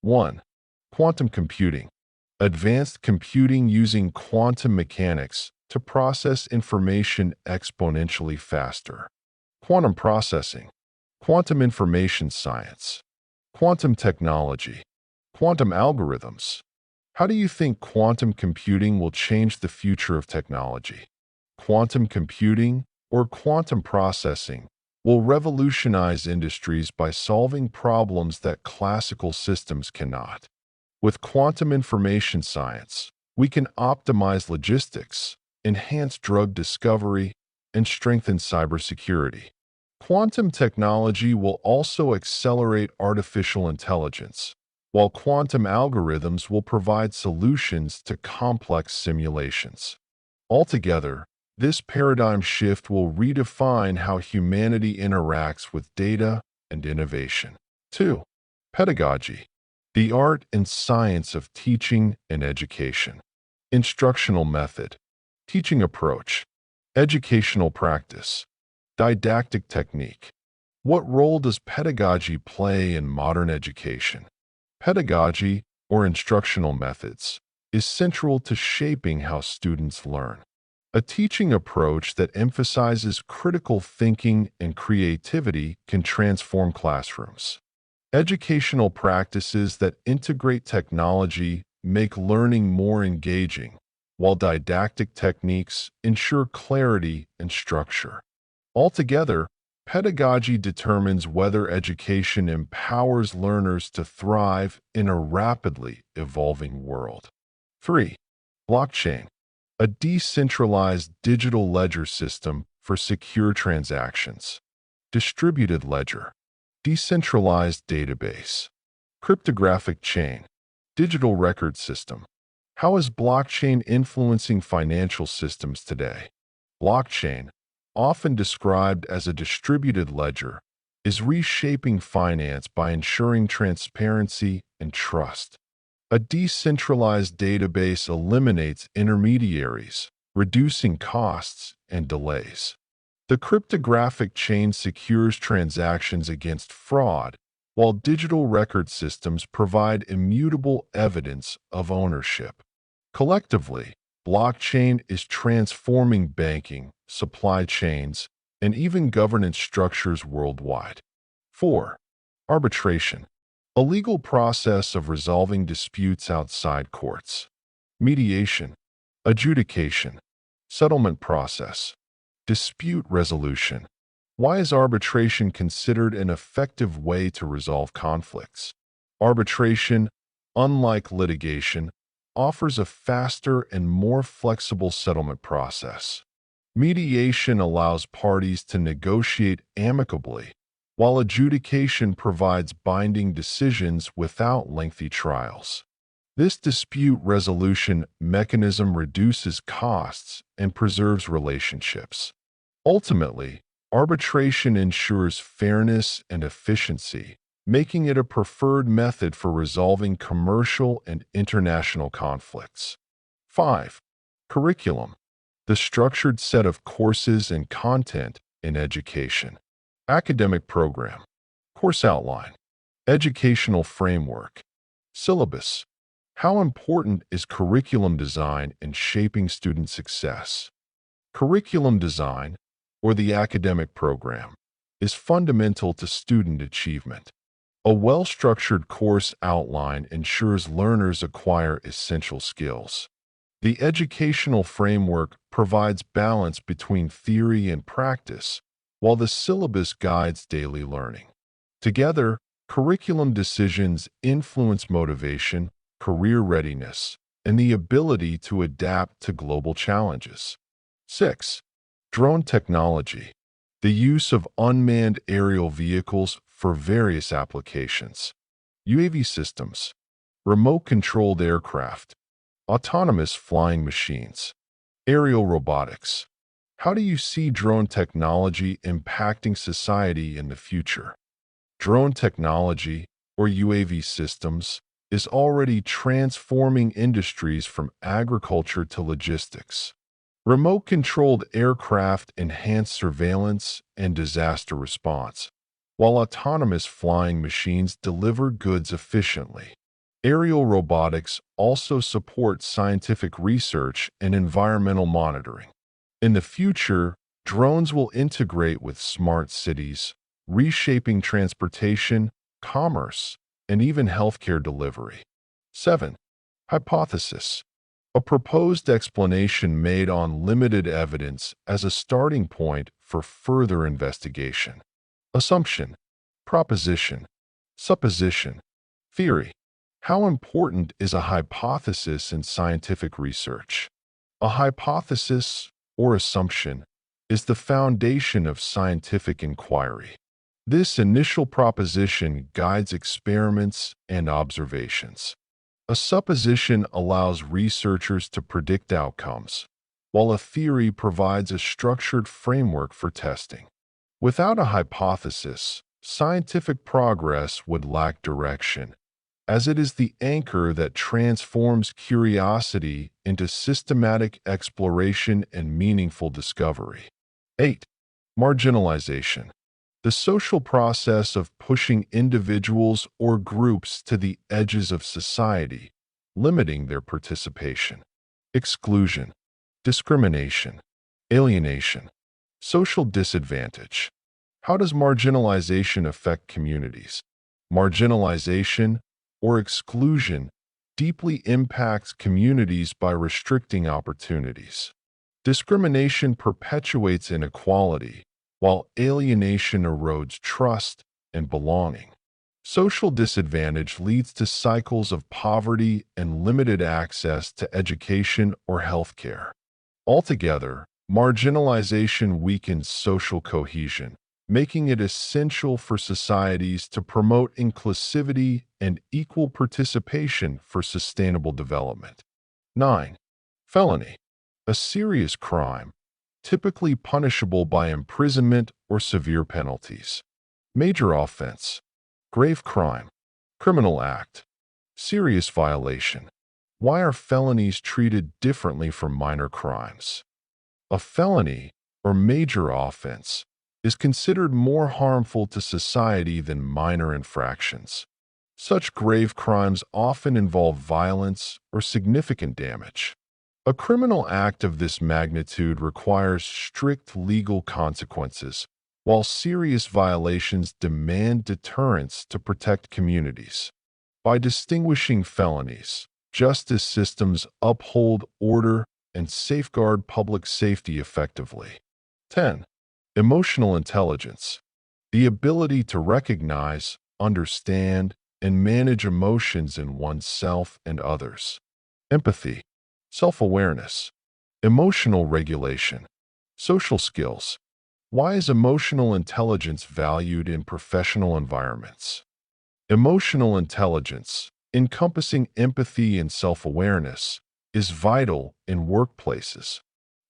1. Quantum computing. Advanced computing using quantum mechanics to process information exponentially faster. Quantum processing. Quantum information science. Quantum technology. Quantum algorithms. How do you think quantum computing will change the future of technology? Quantum computing, or quantum processing, will revolutionize industries by solving problems that classical systems cannot. With quantum information science, we can optimize logistics, enhance drug discovery, and strengthen cybersecurity. Quantum technology will also accelerate artificial intelligence, while quantum algorithms will provide solutions to complex simulations. Altogether, this paradigm shift will redefine how humanity interacts with data and innovation. 2. Pedagogy. The art and science of teaching and education. Instructional method. Teaching approach. Educational practice. Didactic technique. What role does pedagogy play in modern education? Pedagogy, or instructional methods, is central to shaping how students learn. A teaching approach that emphasizes critical thinking and creativity can transform classrooms. Educational practices that integrate technology make learning more engaging, while didactic techniques ensure clarity and structure. Altogether, pedagogy determines whether education empowers learners to thrive in a rapidly evolving world. 3. Blockchain. A decentralized digital ledger system for secure transactions. Distributed ledger. Decentralized database. Cryptographic chain. Digital record system. How is blockchain influencing financial systems today? Blockchain, often described as a distributed ledger, is reshaping finance by ensuring transparency and trust. A decentralized database eliminates intermediaries, reducing costs and delays. The cryptographic chain secures transactions against fraud, while digital record systems provide immutable evidence of ownership. Collectively, blockchain is transforming banking, supply chains, and even governance structures worldwide. 4. Arbitration. A legal process of resolving disputes outside courts. Mediation. Adjudication. Settlement process. Dispute resolution. Why is arbitration considered an effective way to resolve conflicts? Arbitration, unlike litigation, offers a faster and more flexible settlement process. Mediation allows parties to negotiate amicably, while adjudication provides binding decisions without lengthy trials. This dispute resolution mechanism reduces costs and preserves relationships. Ultimately, arbitration ensures fairness and efficiency, making it a preferred method for resolving commercial and international conflicts. 5. Curriculum. The structured set of courses and content in education. Academic program. Course outline. Educational framework. Syllabus. How important is curriculum design in shaping student success? Curriculum design, or the academic program, is fundamental to student achievement. A well-structured course outline ensures learners acquire essential skills. The educational framework provides balance between theory and practice, while the syllabus guides daily learning. Together, curriculum decisions influence motivation, career readiness, and the ability to adapt to global challenges. 6. Drone technology. The use of unmanned aerial vehicles for various applications. UAV systems. Remote-controlled aircraft. Autonomous flying machines. Aerial robotics. How do you see drone technology impacting society in the future? Drone technology, or UAV systems, is already transforming industries from agriculture to logistics. Remote-controlled aircraft enhance surveillance and disaster response, while autonomous flying machines deliver goods efficiently. Aerial robotics also support scientific research and environmental monitoring. In the future, drones will integrate with smart cities, reshaping transportation, commerce, and even healthcare delivery. 7. Hypothesis. A proposed explanation made on limited evidence as a starting point for further investigation. Assumption. Proposition. Supposition. Theory. How important is a hypothesis in scientific research? A hypothesis, or assumption, is the foundation of scientific inquiry. This initial proposition guides experiments and observations. A supposition allows researchers to predict outcomes, while a theory provides a structured framework for testing. Without a hypothesis, scientific progress would lack direction, as it is the anchor that transforms curiosity into systematic exploration and meaningful discovery. 8. Marginalization. The social process of pushing individuals or groups to the edges of society, limiting their participation. Exclusion. Discrimination. Alienation. Social disadvantage. How does marginalization affect communities? Marginalization, or exclusion, deeply impacts communities by restricting opportunities. Discrimination perpetuates inequality, while alienation erodes trust and belonging. Social disadvantage leads to cycles of poverty and limited access to education or healthcare. Altogether, marginalization weakens social cohesion, making it essential for societies to promote inclusivity and equal participation for sustainable development. 9. Felony. A serious crime, typically punishable by imprisonment or severe penalties. Major offense. Grave crime. Criminal act. Serious violation. Why are felonies treated differently from minor crimes? A felony, or major offense, is considered more harmful to society than minor infractions. Such grave crimes often involve violence or significant damage. A criminal act of this magnitude requires strict legal consequences, while serious violations demand deterrence to protect communities. By distinguishing felonies, justice systems uphold order and safeguard public safety effectively. 10. Emotional intelligence. The ability to recognize, understand, and manage emotions in oneself and others. Empathy. Self-awareness. Emotional regulation. Social skills. Why is emotional intelligence valued in professional environments? Emotional intelligence, encompassing empathy and self-awareness, is vital in workplaces.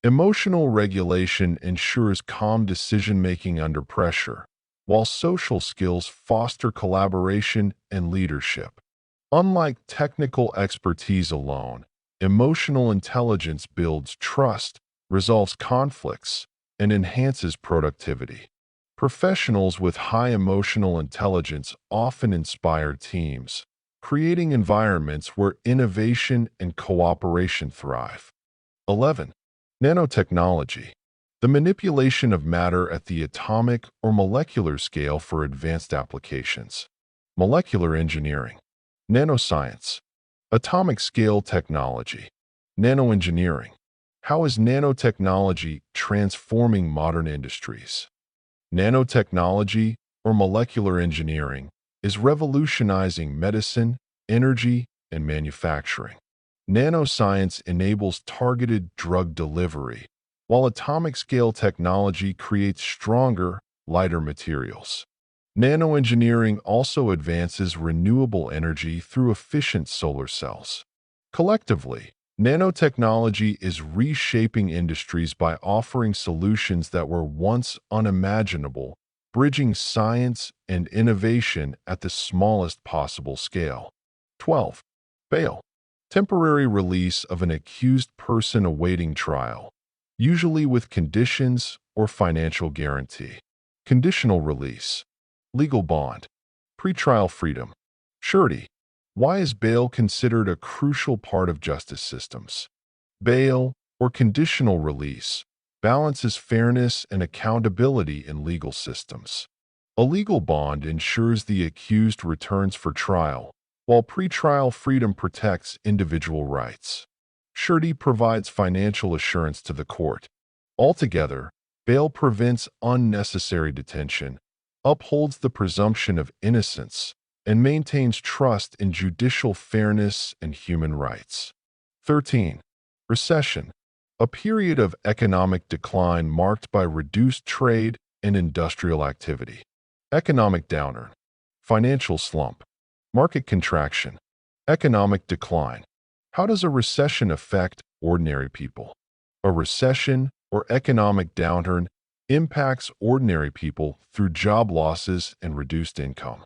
Emotional regulation ensures calm decision-making under pressure, while social skills foster collaboration and leadership. Unlike technical expertise alone, emotional intelligence builds trust, resolves conflicts, and enhances productivity. Professionals with high emotional intelligence often inspire teams, creating environments where innovation and cooperation thrive. 11. Nanotechnology. The manipulation of matter at the atomic or molecular scale for advanced applications. Molecular engineering. Nanoscience. Atomic scale technology. Nanoengineering. How is nanotechnology transforming modern industries? Nanotechnology, or molecular engineering, is revolutionizing medicine, energy, and manufacturing. Nanoscience enables targeted drug delivery, while atomic-scale technology creates stronger, lighter materials. Nanoengineering also advances renewable energy through efficient solar cells. Collectively, nanotechnology is reshaping industries by offering solutions that were once unimaginable, bridging science and innovation at the smallest possible scale. 12. Bail. Temporary release of an accused person awaiting trial, usually with conditions or financial guarantee. Conditional release. Legal bond. Pretrial freedom. Surety. Why is bail considered a crucial part of justice systems? Bail, or conditional release, balances fairness and accountability in legal systems. A legal bond ensures the accused returns for trial, while pretrial freedom protects individual rights. Surety provides financial assurance to the court. Altogether, bail prevents unnecessary detention, upholds the presumption of innocence, and maintains trust in judicial fairness and human rights. 13. Recession, a period of economic decline marked by reduced trade and industrial activity. Economic downturn, financial slump, market contraction, economic decline. How does a recession affect ordinary people? A recession, or economic downturn, impacts ordinary people through job losses and reduced income.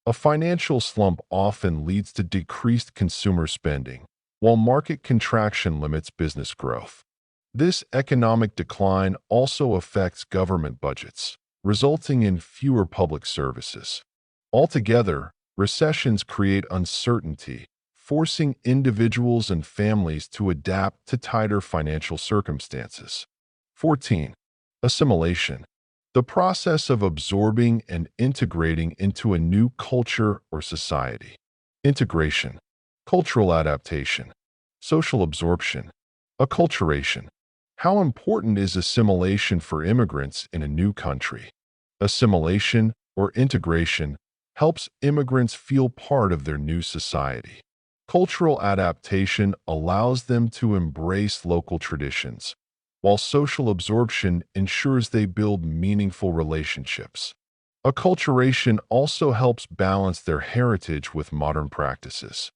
A financial slump often leads to decreased consumer spending, while market contraction limits business growth. This economic decline also affects government budgets, resulting in fewer public services. Altogether, recessions create uncertainty, forcing individuals and families to adapt to tighter financial circumstances. 14. Assimilation, the process of absorbing and integrating into a new culture or society. Integration, cultural adaptation, social absorption, acculturation. How important is assimilation for immigrants in a new country? Assimilation, or integration, helps immigrants feel part of their new society. Cultural adaptation allows them to embrace local traditions, while social absorption ensures they build meaningful relationships. Acculturation also helps balance their heritage with modern practices.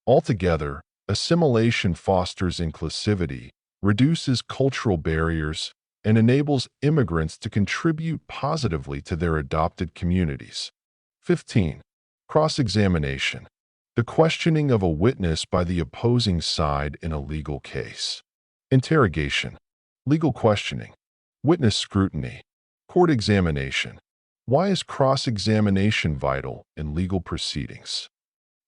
Altogether, assimilation fosters inclusivity, reduces cultural barriers, and enables immigrants to contribute positively to their adopted communities. 15. Cross-examination, the questioning of a witness by the opposing side in a legal case. Interrogation, legal questioning, witness scrutiny, court examination. Why is cross-examination vital in legal proceedings?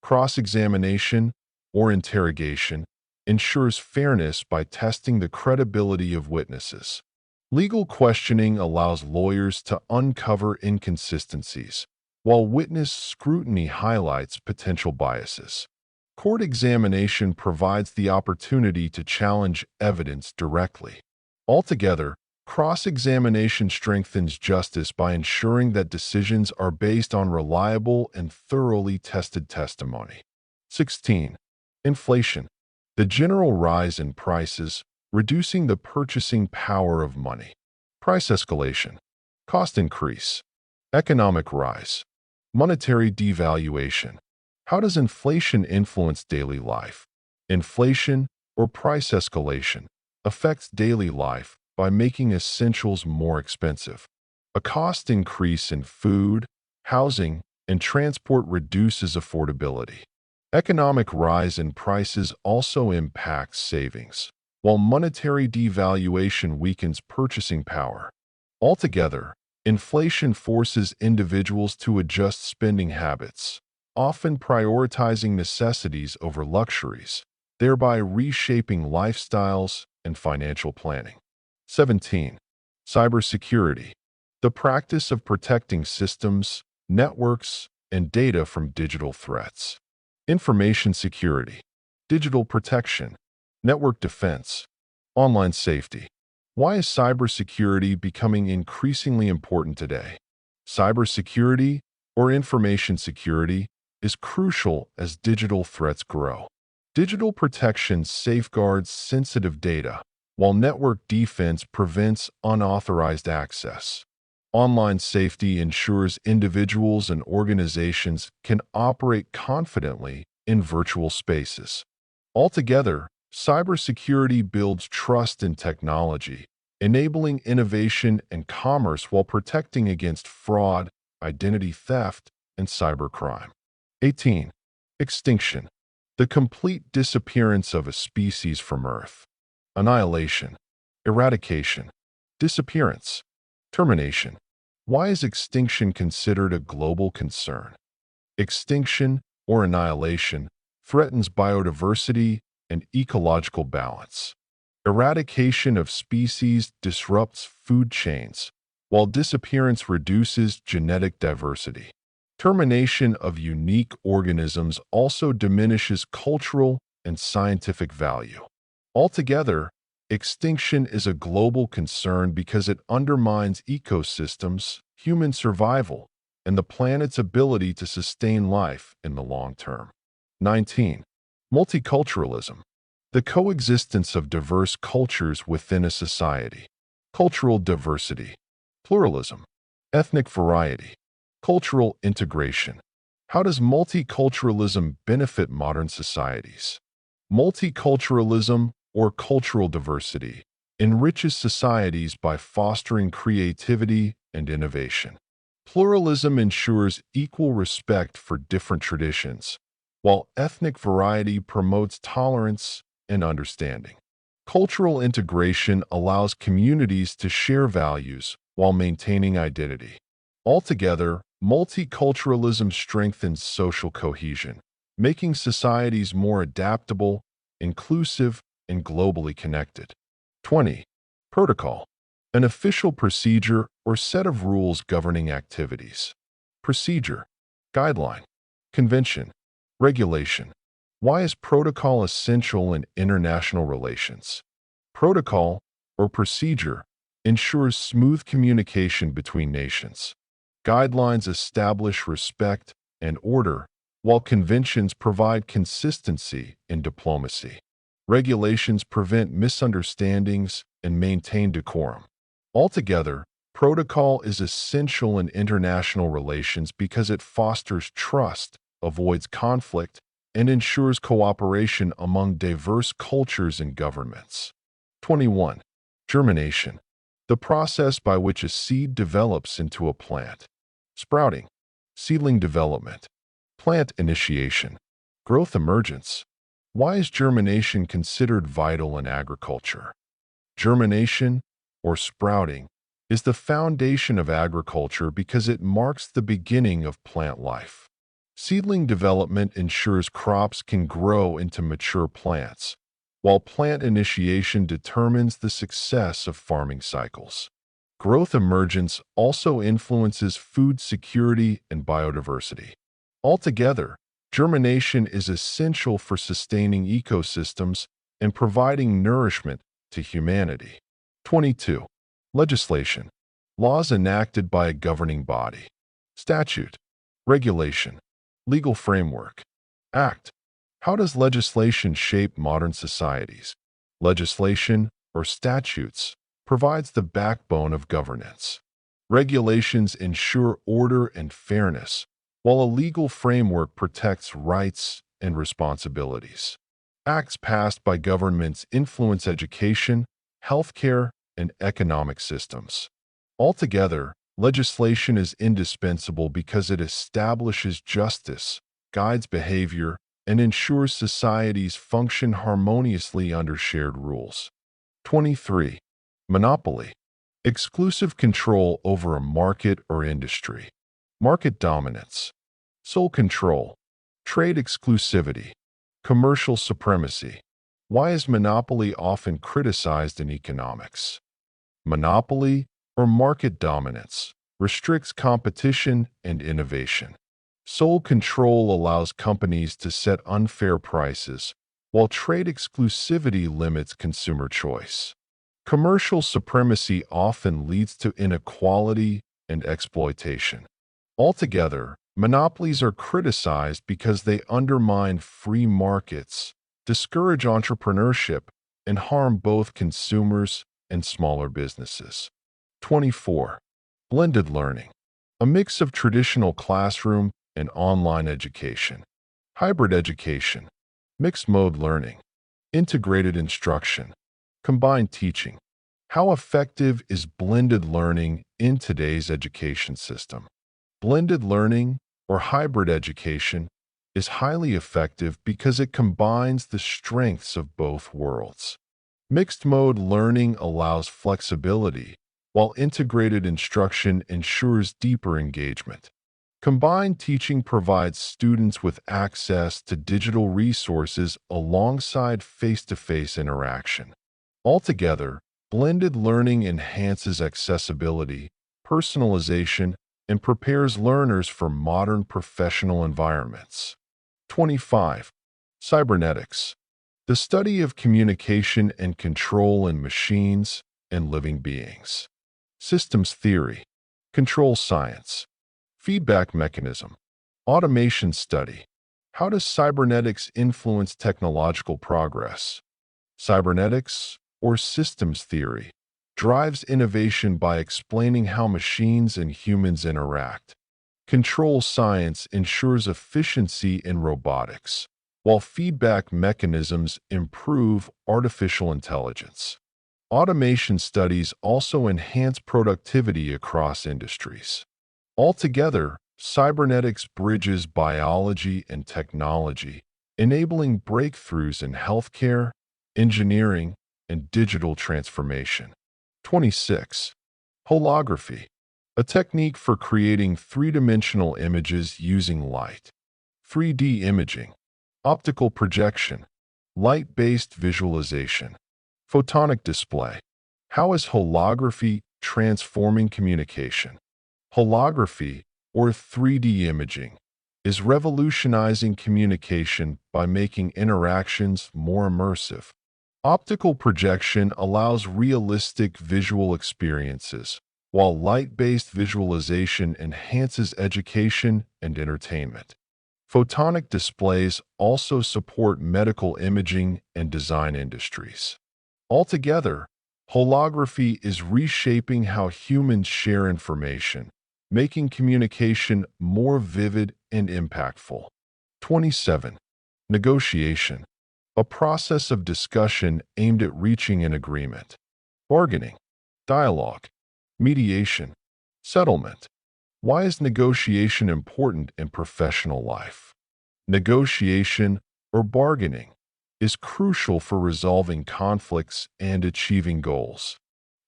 Cross-examination, or interrogation, ensures fairness by testing the credibility of witnesses. Legal questioning allows lawyers to uncover inconsistencies, while witness scrutiny highlights potential biases. Court examination provides the opportunity to challenge evidence directly. Altogether, cross-examination strengthens justice by ensuring that decisions are based on reliable and thoroughly tested testimony. 16. Inflation, the general rise in prices, reducing the purchasing power of money. Price escalation, cost increase, economic rise, monetary devaluation. How does inflation influence daily life? Inflation, or price escalation, affects daily life by making essentials more expensive. A cost increase in food, housing, and transport reduces affordability. Economic rise in prices also impacts savings, while monetary devaluation weakens purchasing power. Altogether, inflation forces individuals to adjust spending habits, often prioritizing necessities over luxuries, thereby reshaping lifestyles and financial planning. 17. Cybersecurity, the practice of protecting systems, networks, and data from digital threats. Information security, digital protection, network defense, online safety. Why is cybersecurity becoming increasingly important today? Cybersecurity, or information security, is crucial as digital threats grow. Digital protection safeguards sensitive data, while network defense prevents unauthorized access. Online safety ensures individuals and organizations can operate confidently in virtual spaces. Altogether, cybersecurity builds trust in technology, enabling innovation and commerce while protecting against fraud, identity theft, and cybercrime. 18. Extinction, the complete disappearance of a species from Earth. Annihilation, eradication, disappearance, termination. Why is extinction considered a global concern? Extinction, or annihilation, threatens biodiversity and ecological balance. Eradication of species disrupts food chains, while disappearance reduces genetic diversity. Termination of unique organisms also diminishes cultural and scientific value. Altogether, extinction is a global concern because it undermines ecosystems, human survival, and the planet's ability to sustain life in the long term. 19. Multiculturalism. The coexistence of diverse cultures within a society. Cultural diversity. Pluralism. Ethnic variety. Cultural integration. How does multiculturalism benefit modern societies? Multiculturalism, or cultural diversity, enriches societies by fostering creativity and innovation. Pluralism ensures equal respect for different traditions, while ethnic variety promotes tolerance and understanding. Cultural integration allows communities to share values while maintaining identity. Altogether, multiculturalism strengthens social cohesion, making societies more adaptable, inclusive, and globally connected. 20. Protocol. An official procedure or set of rules governing activities. Procedure. Guideline. Convention. Regulation. Why is protocol essential in international relations? Protocol, or procedure, ensures smooth communication between nations. Guidelines establish respect and order, while conventions provide consistency in diplomacy. Regulations prevent misunderstandings and maintain decorum. Altogether, protocol is essential in international relations because it fosters trust, avoids conflict, and ensures cooperation among diverse cultures and governments. 21. Germination. The process by which a seed develops into a plant. Sprouting. Seedling development. Plant initiation. Growth emergence. Why is germination considered vital in agriculture? Germination, or sprouting, is the foundation of agriculture because it marks the beginning of plant life. Seedling development ensures crops can grow into mature plants, while plant initiation determines the success of farming cycles. Growth emergence also influences food security and biodiversity. Altogether, germination is essential for sustaining ecosystems and providing nourishment to humanity. 22. Legislation. Laws enacted by a governing body. Statute. Regulation. Legal framework. Act. How does legislation shape modern societies? Legislation, or statutes, provides the backbone of governance. Regulations ensure order and fairness, while a legal framework protects rights and responsibilities. Acts passed by governments influence education, healthcare, and economic systems. Altogether, legislation is indispensable because it establishes justice, guides behavior, and ensures societies function harmoniously under shared rules. 23. Monopoly. Exclusive control over a market or industry. Market dominance. Sole control. Trade exclusivity. Commercial supremacy. Why is monopoly often criticized in economics? Monopoly, or market dominance, restricts competition and innovation. Sole control allows companies to set unfair prices, while trade exclusivity limits consumer choice. Commercial supremacy often leads to inequality and exploitation. Altogether, monopolies are criticized because they undermine free markets, discourage entrepreneurship, and harm both consumers and smaller businesses. 24. Blended learning. A mix of traditional classroom and online education. Hybrid education. Mixed-mode learning. Integrated instruction. Combined teaching. How effective is blended learning in today's education system? Blended learning, or hybrid education, is highly effective because it combines the strengths of both worlds. Mixed-mode learning allows flexibility, while integrated instruction ensures deeper engagement. Combined teaching provides students with access to digital resources alongside face-to-face interaction. Altogether, blended learning enhances accessibility, personalization, and prepares learners for modern professional environments. 25. Cybernetics. The study of communication and control in machines and living beings. Systems theory. Control science. Feedback mechanism. Automation study. How does cybernetics influence technological progress? Cybernetics, or systems theory, drives innovation by explaining how machines and humans interact. Control science ensures efficiency in robotics, while feedback mechanisms improve artificial intelligence. Automation studies also enhance productivity across industries. Altogether, cybernetics bridges biology and technology, enabling breakthroughs in healthcare, engineering, and digital transformation. 26. Holography, a technique for creating three-dimensional images using light. 3D imaging, optical projection, light-based visualization, photonic display. How is holography transforming communication? Holography, or 3D imaging, is revolutionizing communication by making interactions more immersive. Optical projection allows realistic visual experiences, while light-based visualization enhances education and entertainment. Photonic displays also support medical imaging and design industries. Altogether, holography is reshaping how humans share information, making communication more vivid and impactful. 27. Negotiation, a process of discussion aimed at reaching an agreement. Bargaining, dialogue, mediation, settlement. Why is negotiation important in professional life? Negotiation, or bargaining, is crucial for resolving conflicts and achieving goals.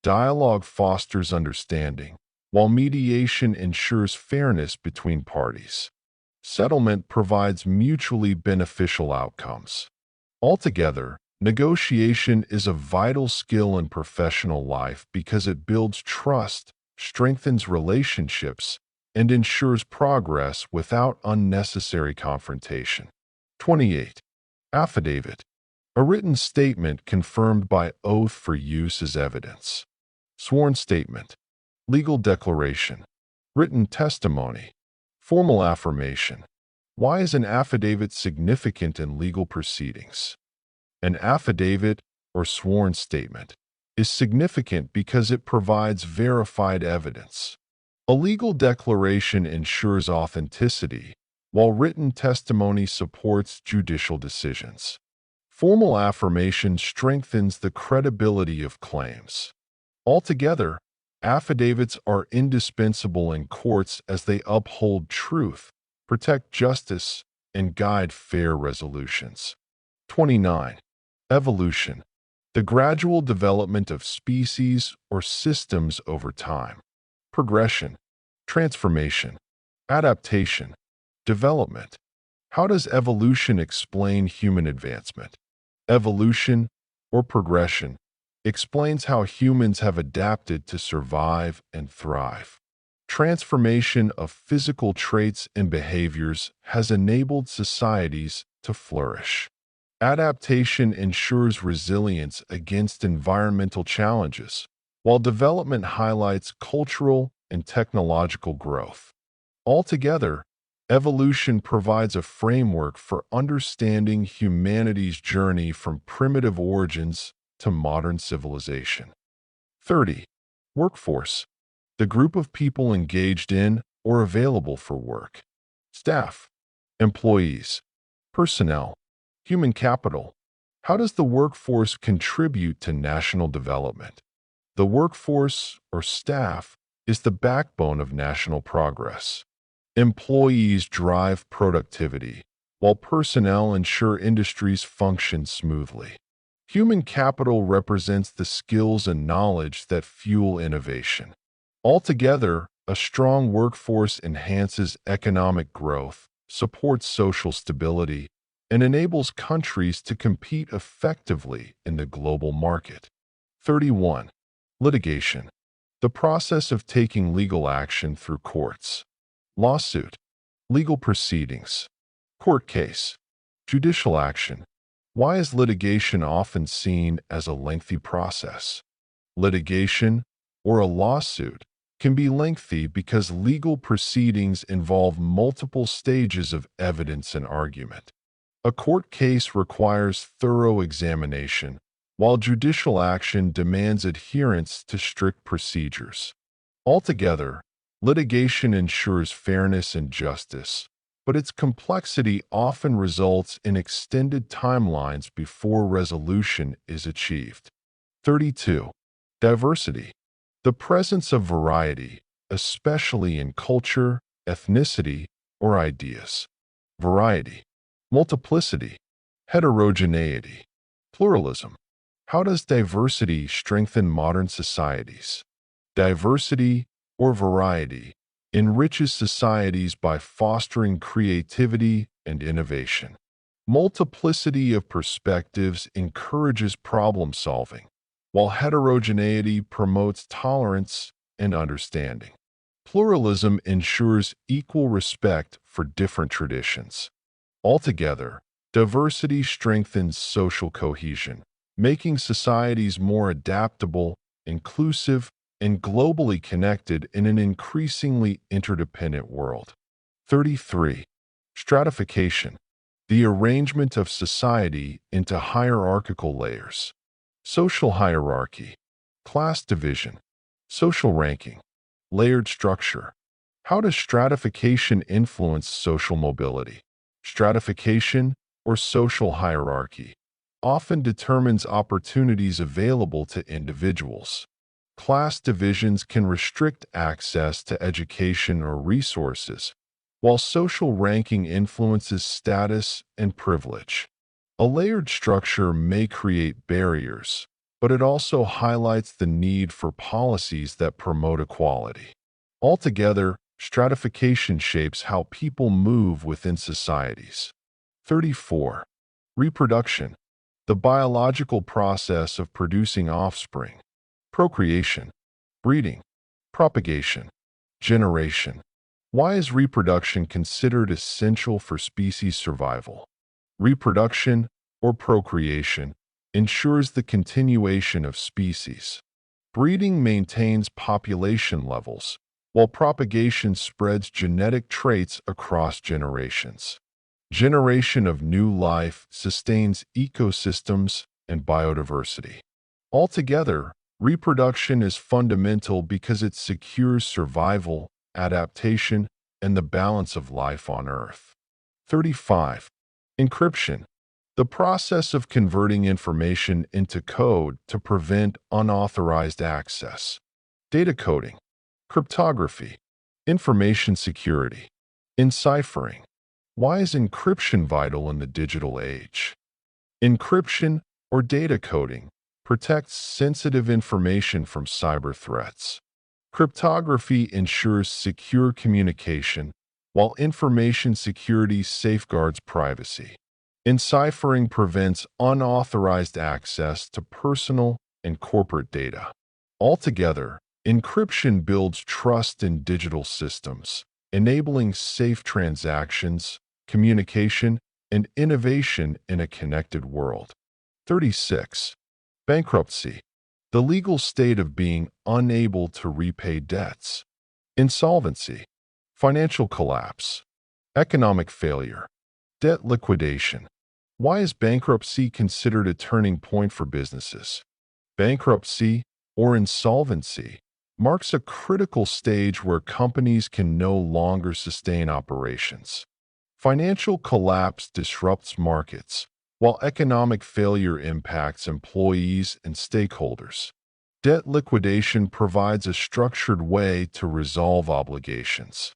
Dialogue fosters understanding, while mediation ensures fairness between parties. Settlement provides mutually beneficial outcomes. Altogether, negotiation is a vital skill in professional life because it builds trust, strengthens relationships, and ensures progress without unnecessary confrontation. 28. Affidavit, a written statement confirmed by oath for use as evidence. Sworn statement, legal declaration, written testimony, formal affirmation. Why is an affidavit significant in legal proceedings? An affidavit, or sworn statement, is significant because it provides verified evidence. A legal declaration ensures authenticity, while written testimony supports judicial decisions. Formal affirmation strengthens the credibility of claims. Altogether, affidavits are indispensable in courts as they uphold truth, protect justice, and guide fair resolutions. 29. Evolution, the gradual development of species or systems over time. Progression, transformation, adaptation, development. How does evolution explain human advancement? Evolution, or progression, explains how humans have adapted to survive and thrive. Transformation of physical traits and behaviors has enabled societies to flourish. Adaptation ensures resilience against environmental challenges, while development highlights cultural and technological growth. Altogether, evolution provides a framework for understanding humanity's journey from primitive origins to modern civilization. 30. Workforce, the group of people engaged in or available for work. Staff, employees, personnel, human capital. How does the workforce contribute to national development? The workforce, or staff, is the backbone of national progress. Employees drive productivity, while personnel ensure industries function smoothly. Human capital represents the skills and knowledge that fuel innovation. Altogether, A strong workforce enhances economic growth, supports social stability, and enables countries to compete effectively in the global market. 31. Litigation. The process of taking legal action through courts. Lawsuit. Legal proceedings. Court case. Judicial action. Why is litigation often seen as a lengthy process? Litigation, or a lawsuit, can be lengthy because legal proceedings involve multiple stages of evidence and argument. A court case requires thorough examination, while judicial action demands adherence to strict procedures. Altogether, litigation ensures fairness and justice, but its complexity often results in extended timelines before resolution is achieved. 32. Diversity. The presence of variety, especially in culture, ethnicity, or ideas. Variety. Multiplicity. Heterogeneity. Pluralism. How does diversity strengthen modern societies? Diversity, or variety, enriches societies by fostering creativity and innovation. Multiplicity of perspectives encourages problem solving, while heterogeneity promotes tolerance and understanding. Pluralism ensures equal respect for different traditions. Altogether, diversity strengthens social cohesion, making societies more adaptable, inclusive, and globally connected in an increasingly interdependent world. 33. Stratification. The arrangement of society into hierarchical layers. Social hierarchy. Class division. Social ranking. Layered structure. How does stratification influence social mobility? Stratification, or social hierarchy, often determines opportunities available to individuals. Class divisions can restrict access to education or resources, while social ranking influences status and privilege. A layered structure may create barriers, but it also highlights the need for policies that promote equality. Altogether, stratification shapes how people move within societies. 34. Reproduction. The biological process of producing offspring. Procreation. Breeding. Propagation. Generation. Why is reproduction considered essential for species survival? Reproduction, or procreation, ensures the continuation of species. Breeding maintains population levels, while propagation spreads genetic traits across generations. Generation of new life sustains ecosystems and biodiversity. Altogether, reproduction is fundamental because it secures survival, adaptation, and the balance of life on Earth. 35. Encryption. The process of converting information into code to prevent unauthorized access. Data coding. Cryptography. Information security. Enciphering. Why is encryption vital in the digital age? Encryption, or data coding, protects sensitive information from cyber threats. Cryptography ensures secure communication, while information security safeguards privacy. Enciphering prevents unauthorized access to personal and corporate data. Altogether, encryption builds trust in digital systems, enabling safe transactions, communication, and innovation in a connected world. 36. Bankruptcy. The legal state of being unable to repay debts. Insolvency. Financial collapse. Economic failure. Debt liquidation. Why is bankruptcy considered a turning point for businesses? Bankruptcy, or insolvency, marks a critical stage where companies can no longer sustain operations. Financial collapse disrupts markets, while economic failure impacts employees and stakeholders. Debt liquidation provides a structured way to resolve obligations.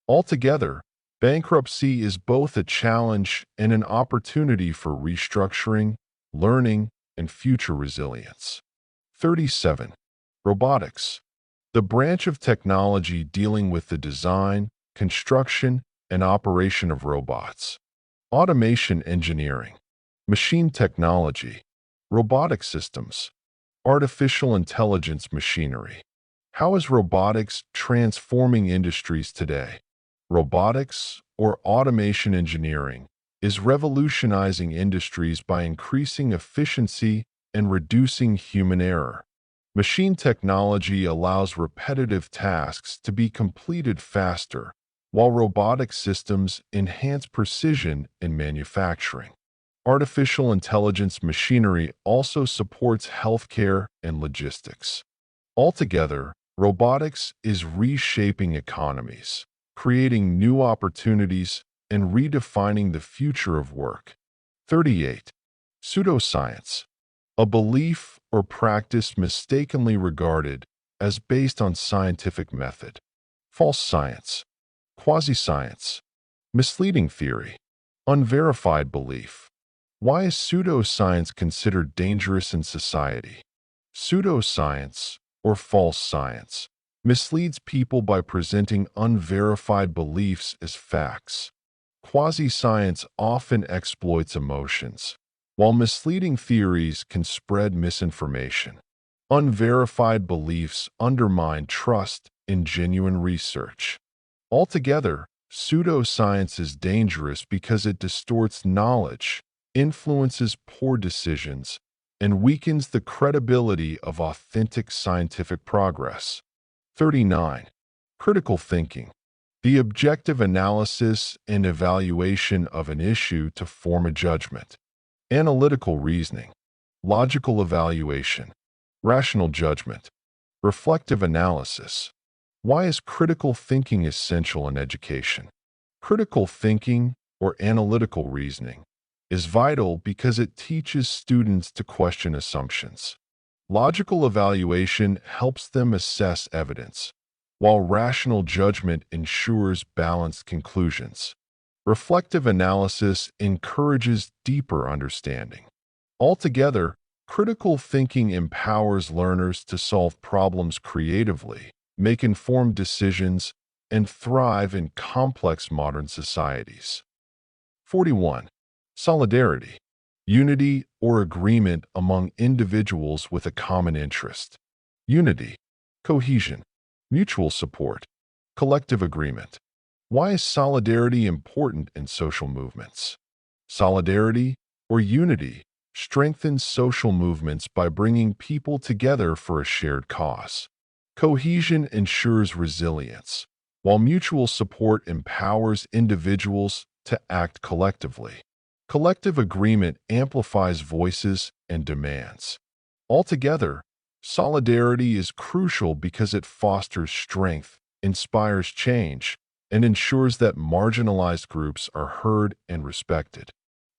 Altogether, bankruptcy is both a challenge and an opportunity for restructuring, learning, and future resilience. 37. Robotics. the branch of technology dealing with the design, construction, and operation of robots. Automation engineering, machine technology, robotic systems, artificial intelligence machinery. How is robotics transforming industries today? Robotics, or automation engineering, is revolutionizing industries by increasing efficiency and reducing human error. Machine technology allows repetitive tasks to be completed faster, while robotic systems enhance precision in manufacturing. Artificial intelligence machinery also supports healthcare and logistics. Altogether, robotics is reshaping economies, creating new opportunities, and redefining the future of work. 38. Pseudoscience, a belief or practice mistakenly regarded as based on scientific method. False science, quasi-science, misleading theory, unverified belief. Why is pseudoscience considered dangerous in society? Pseudoscience, or false science, misleads people by presenting unverified beliefs as facts. Quasi-science often exploits emotions, while misleading theories can spread misinformation. Unverified beliefs undermine trust in genuine research. Altogether, pseudoscience is dangerous because it distorts knowledge, influences poor decisions, and weakens the credibility of authentic scientific progress. 39. Critical thinking, the objective analysis and evaluation of an issue to form a judgment. Analytical reasoning, logical evaluation, rational judgment, reflective analysis. Why is critical thinking essential in education? Critical thinking, or analytical reasoning, is vital because it teaches students to question assumptions. Logical evaluation helps them assess evidence, while rational judgment ensures balanced conclusions. Reflective analysis encourages deeper understanding. Altogether, critical thinking empowers learners to solve problems creatively, make informed decisions, and thrive in complex modern societies. 41. Solidarity, unity or agreement among individuals with a common interest. Unity, cohesion, mutual support, collective agreement. Why is solidarity important in social movements? Solidarity, or unity, strengthens social movements by bringing people together for a shared cause. Cohesion ensures resilience, while mutual support empowers individuals to act collectively. Collective agreement amplifies voices and demands. Altogether, solidarity is crucial because it fosters strength, inspires change, and ensures that marginalized groups are heard and respected.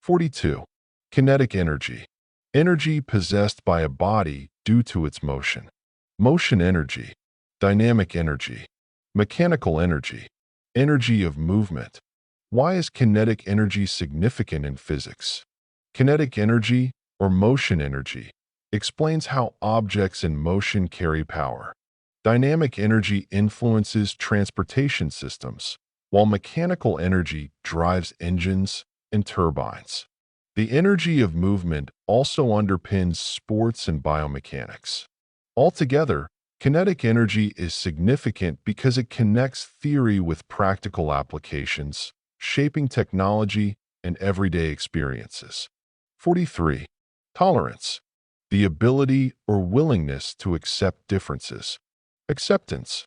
42. Kinetic energy, energy possessed by a body due to its motion. Motion energy, dynamic energy, mechanical energy, energy of movement. Why is kinetic energy significant in physics? Kinetic energy, or motion energy, explains how objects in motion carry power. Dynamic energy influences transportation systems, while mechanical energy drives engines and turbines. The energy of movement also underpins sports and biomechanics. Altogether, kinetic energy is significant because it connects theory with practical applications, shaping technology and everyday experiences. 43. Tolerance, the ability or willingness to accept differences. Acceptance,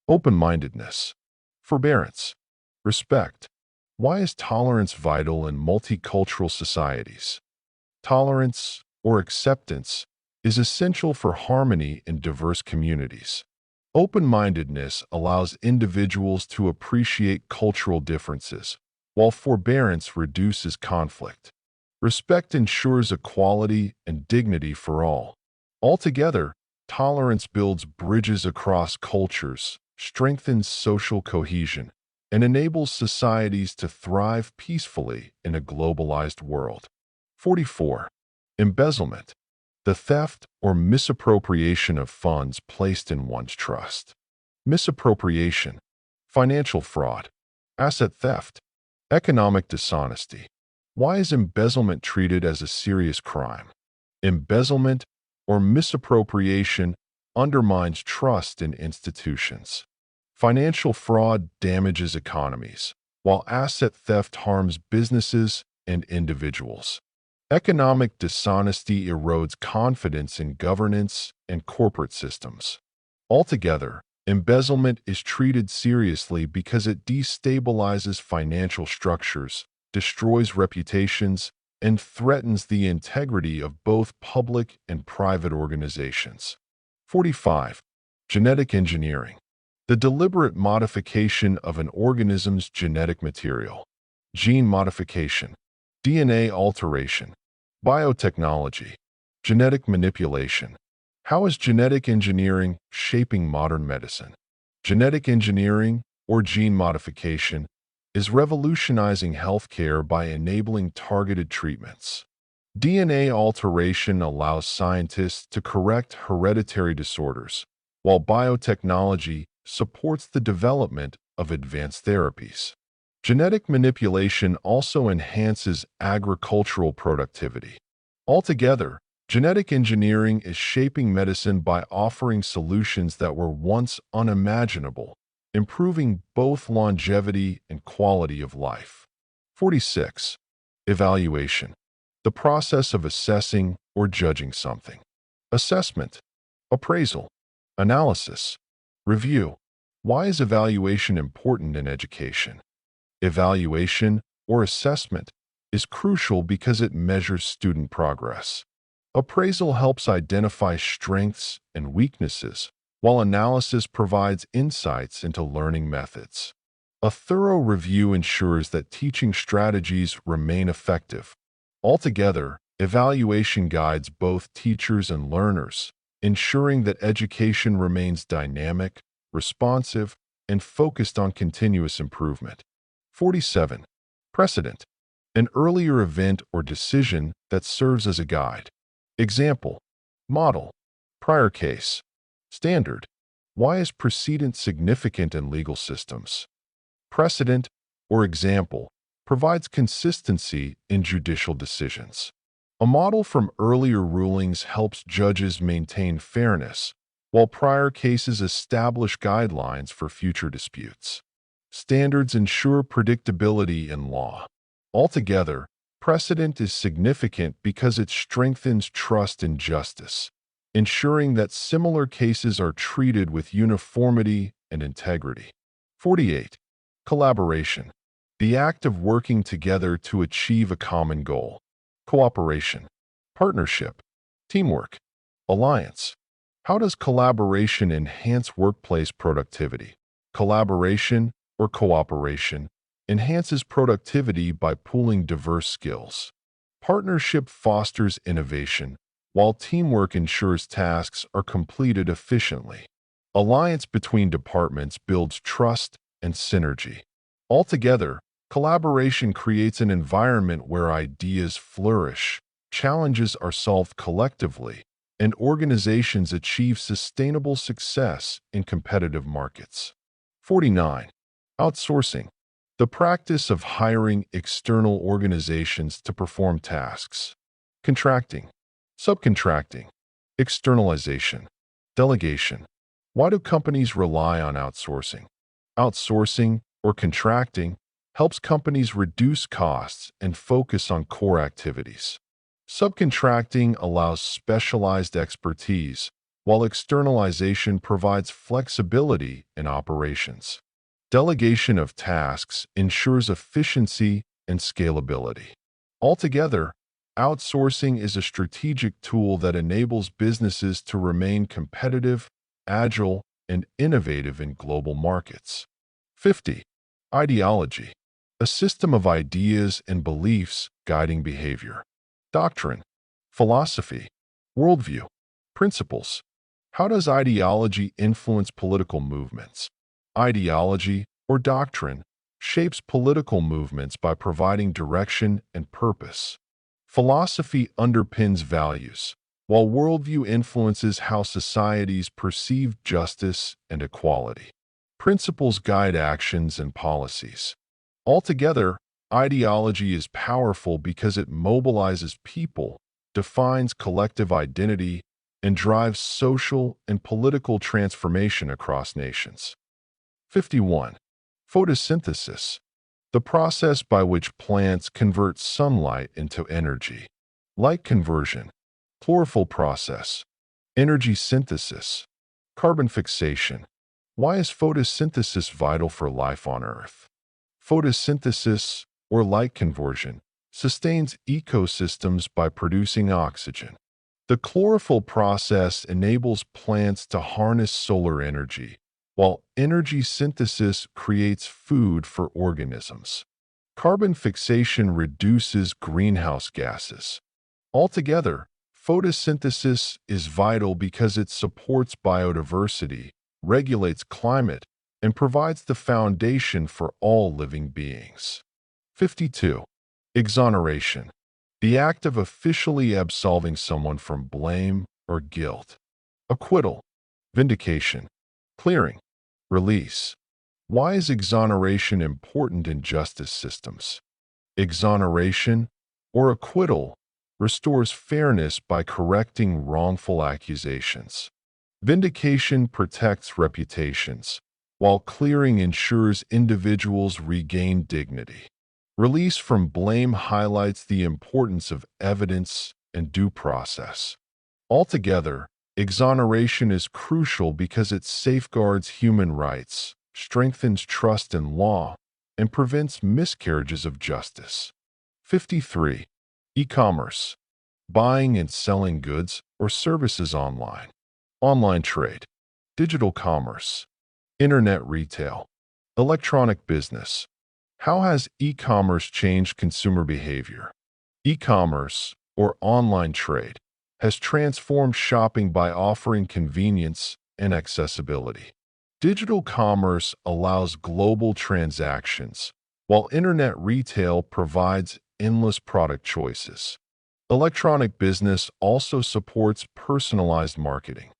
open-mindedness, forbearance, respect. Why is tolerance vital in multicultural societies? Tolerance, or acceptance, is essential for harmony in diverse communities. Open-mindedness allows individuals to appreciate cultural differences, while forbearance reduces conflict. Respect ensures equality and dignity for all. Altogether, tolerance builds bridges across cultures, strengthens social cohesion, and enables societies to thrive peacefully in a globalized world. 44. Embezzlement, the theft or misappropriation of funds placed in one's trust. Misappropriation, financial fraud, asset theft, economic dishonesty. Why is embezzlement treated as a serious crime? Embezzlement or misappropriation undermines trust in institutions. Financial fraud damages economies, while asset theft harms businesses and individuals. Economic dishonesty erodes confidence in governance and corporate systems. Altogether, embezzlement is treated seriously because it destabilizes financial structures, destroys reputations, and threatens the integrity of both public and private organizations. 45. Genetic engineering. The deliberate modification of an organism's genetic material. Gene modification, DNA alteration, biotechnology, genetic manipulation. How is genetic engineering shaping modern medicine? Genetic engineering, or gene modification, is revolutionizing healthcare by enabling targeted treatments. DNA alteration allows scientists to correct hereditary disorders, while biotechnology supports the development of advanced therapies. Genetic manipulation also enhances agricultural productivity. Altogether, genetic engineering is shaping medicine by offering solutions that were once unimaginable, improving both longevity and quality of life. 46. Evaluation. The process of assessing or judging something. Assessment, appraisal, analysis, review. Why is evaluation important in education? Evaluation, or assessment, is crucial because it measures student progress. Appraisal helps identify strengths and weaknesses, while analysis provides insights into learning methods. A thorough review ensures that teaching strategies remain effective. Altogether, evaluation guides both teachers and learners, ensuring that education remains dynamic, responsive, and focused on continuous improvement. 47. Precedent. An earlier event or decision that serves as a guide. Example, model, prior case, standard. Why is precedent significant in legal systems? Precedent, or example, provides consistency in judicial decisions. A model from earlier rulings helps judges maintain fairness, while prior cases establish guidelines for future disputes. Standards ensure predictability in law. Altogether, precedent is significant because it strengthens trust in justice, ensuring that similar cases are treated with uniformity and integrity. 48. Collaboration. The act of working together to achieve a common goal. Cooperation, partnership, teamwork, alliance. How does collaboration enhance workplace productivity? Collaboration, or cooperation, enhances productivity by pooling diverse skills. Partnership fosters innovation, while teamwork ensures tasks are completed efficiently. Alliance between departments builds trust and synergy. Altogether, collaboration creates an environment where ideas flourish, challenges are solved collectively, and organizations achieve sustainable success in competitive markets. 49. Outsourcing. The practice of hiring external organizations to perform tasks. Contracting, subcontracting, externalization, delegation. Why do companies rely on outsourcing? Outsourcing, or contracting, helps companies reduce costs and focus on core activities. Subcontracting allows specialized expertise, while externalization provides flexibility in operations. Delegation of tasks ensures efficiency and scalability. Altogether, outsourcing is a strategic tool that enables businesses to remain competitive, agile, and innovative in global markets. 50. Ideology. A system of ideas and beliefs guiding behavior. Doctrine, philosophy, worldview, principles. How does ideology influence political movements? Ideology, or doctrine, shapes political movements by providing direction and purpose. Philosophy underpins values, while worldview influences how societies perceive justice and equality. Principles guide actions and policies. Altogether, ideology is powerful because it mobilizes people, defines collective identity, and drives social and political transformation across nations. 51. Photosynthesis, the process by which plants convert sunlight into energy. Light conversion, chlorophyll process, energy synthesis, carbon fixation. Why is photosynthesis vital for life on Earth? Photosynthesis, or light conversion, sustains ecosystems by producing oxygen. The chlorophyll process enables plants to harness solar energy, while energy synthesis creates food for organisms. Carbon fixation reduces greenhouse gases. Altogether, photosynthesis is vital because it supports biodiversity, regulates climate, and provides the foundation for all living beings. 52. Exoneration, the act of officially absolving someone from blame or guilt. Acquittal, vindication, clearing, release. Why is exoneration important in justice systems? Exoneration, or acquittal, restores fairness by correcting wrongful accusations. Vindication protects reputations, while clearing ensures individuals regain dignity. Release from blame highlights the importance of evidence and due process. Altogether, exoneration is crucial because it safeguards human rights, strengthens trust in law, and prevents miscarriages of justice. 53. E-commerce, buying and selling goods or services online. Online trade, digital commerce, internet retail, electronic business. How has e-commerce changed consumer behavior? E-commerce, or online trade, has transformed shopping by offering convenience and accessibility. Digital commerce allows global transactions, while internet retail provides endless product choices. Electronic business also supports personalized marketing.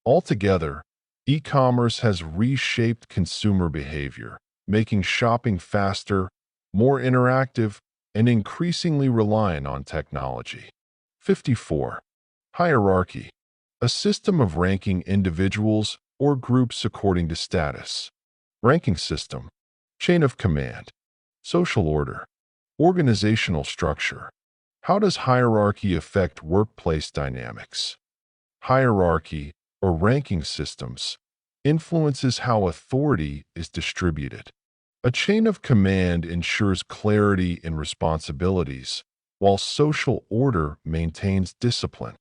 Altogether, e-commerce has reshaped consumer behavior, making shopping faster, more interactive, and increasingly reliant on technology. 54. Hierarchy, a system of ranking individuals or groups according to status. Ranking system, chain of command, social order, organizational structure. How does hierarchy affect workplace dynamics? Hierarchy, or ranking systems, influences how authority is distributed. A chain of command ensures clarity in responsibilities, while social order maintains discipline.